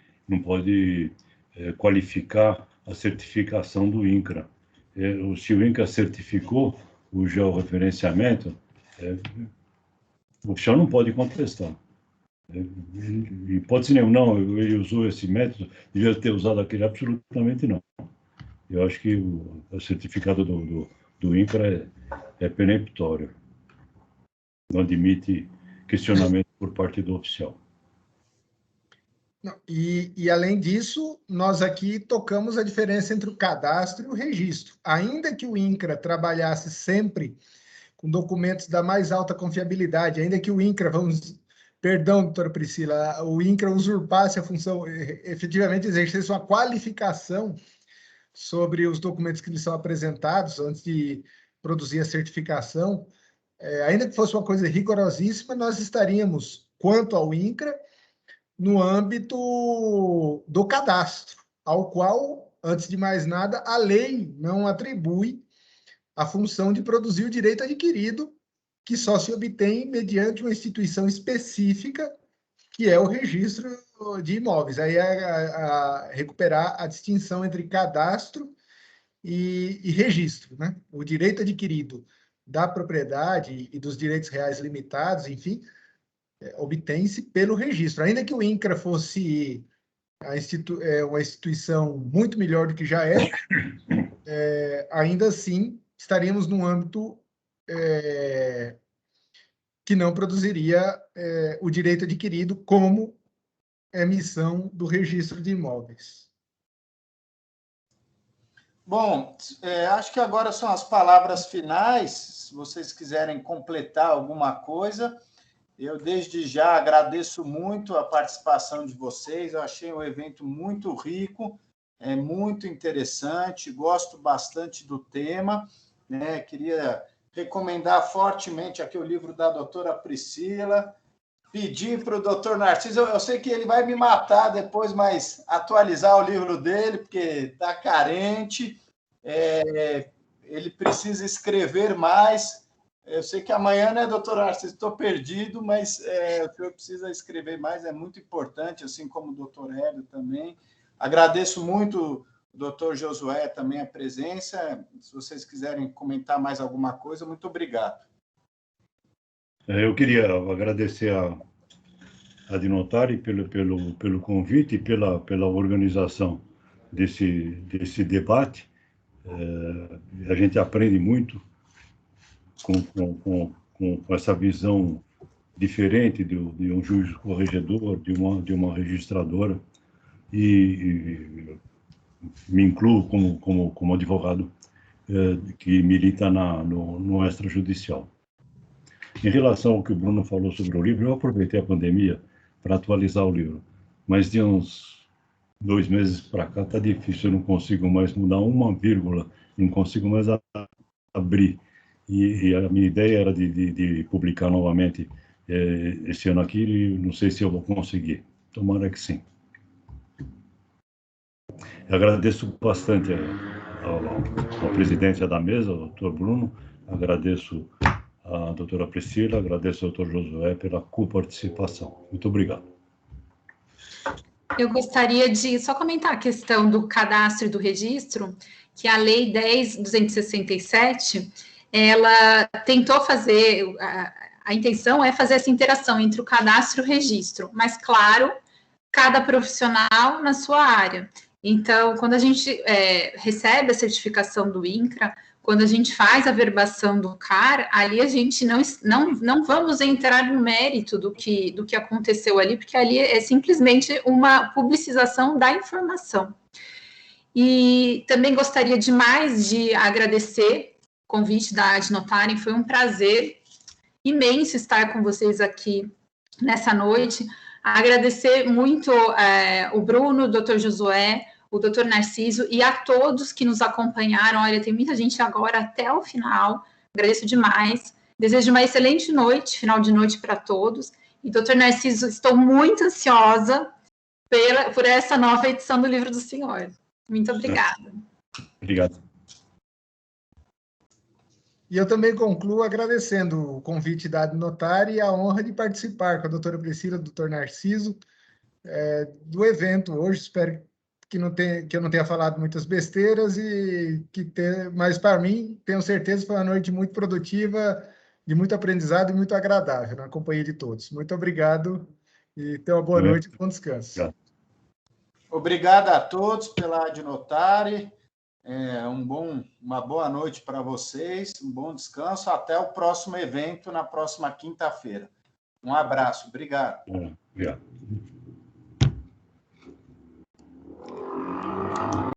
qualificar a certificação do INCRA. Se o INCRA certificou o georreferenciamento, o oficial não pode contestar. Hipótese nenhuma, não, ele usou esse método, devia ter usado aquele, absolutamente não. Eu acho que o certificado do INCRA é peremptório. Não admite questionamento por parte do oficial. E, além disso, nós aqui tocamos a diferença entre o cadastro e o registro. Ainda que o INCRA trabalhasse sempre com documentos da mais alta confiabilidade, ainda que o INCRA, perdão, doutora Priscila, o INCRA usurpasse a função, efetivamente exercesse uma qualificação sobre os documentos que lhe são apresentados antes de produzir a certificação, ainda que fosse uma coisa rigorosíssima, nós estaríamos, quanto ao INCRA, no âmbito do cadastro, ao qual, antes de mais nada, a lei não atribui a função de produzir o direito adquirido, que só se obtém mediante uma instituição específica, que é o registro de imóveis. Aí recuperar a distinção entre cadastro e registro, né? O direito adquirido da propriedade e dos direitos reais limitados, enfim, obtém-se pelo registro. Ainda que o INCRA fosse uma instituição muito melhor do que já ainda assim estaríamos num âmbito que não produziria o direito adquirido como emissão do registro de imóveis. Bom, acho que agora são as palavras finais. Se vocês quiserem completar alguma coisa, eu desde já agradeço muito a participação de vocês. Eu achei o evento muito rico, muito interessante, gosto bastante do tema, né? Queria recomendar fortemente aqui o livro da doutora Priscila, pedir para o doutor Narciso, eu sei que ele vai me matar depois, mas atualizar o livro dele, porque está carente, ele precisa escrever mais. Eu sei que amanhã, né, doutor Narciso, estou perdido, mas o senhor precisa escrever mais, é muito importante, assim como o doutor Hélio também. Agradeço muito, doutor Josué, também a presença. Se vocês quiserem comentar mais alguma coisa, muito obrigado. Eu queria agradecer a Dinotari pelo convite e pela organização desse debate. A gente aprende muito com essa visão diferente de um juiz corregedor, de uma registradora, e me incluo como advogado que milita no extrajudicial. Em relação ao que o Bruno falou sobre o livro, eu aproveitei a pandemia para atualizar o livro, mas de uns 2 meses para cá está difícil, eu não consigo mais mudar uma vírgula, não consigo mais abrir. E a minha ideia era de publicar novamente esse ano aqui, e não sei se eu vou conseguir. Tomara que sim. Eu agradeço bastante a presidência da mesa, o doutor Bruno, agradeço a doutora Priscila, agradeço ao doutor Josué pela coparticipação. Muito obrigado. Eu gostaria de só comentar a questão do cadastro e do registro, que a Lei 10.267, ela tentou fazer, a intenção é fazer essa interação entre o cadastro e o registro, mas, claro, cada profissional na sua área. Então, quando a gente recebe a certificação do INCRA, quando a gente faz a verbação do CAR, ali a gente não vamos entrar no mérito do que aconteceu ali, porque ali é simplesmente uma publicização da informação. E também gostaria demais de agradecer o convite da Adnotarem, foi um prazer imenso estar com vocês aqui nessa noite. Agradecer muito o Bruno, o doutor Josué, o doutor Narciso e a todos que nos acompanharam. Olha, tem muita gente agora até o final. Agradeço demais. Desejo uma excelente noite, final de noite para todos. E, doutor Narciso, estou muito ansiosa por essa nova edição do Livro do Senhor. Muito obrigada. Obrigado. E eu também concluo agradecendo o convite da Adnotar e a honra de participar com a doutora Priscila, o doutor Narciso, do evento hoje. Espero que eu não tenha falado muitas besteiras, mas para mim, tenho certeza que foi uma noite muito produtiva, de muito aprendizado e muito agradável, na companhia de todos. Muito obrigado e tenha uma boa noite e bom descanso. Obrigado. Obrigado a todos pela Adnotar. Uma boa noite para vocês, um bom descanso. Até o próximo evento, na próxima quinta-feira. Um abraço. Obrigado. Obrigado.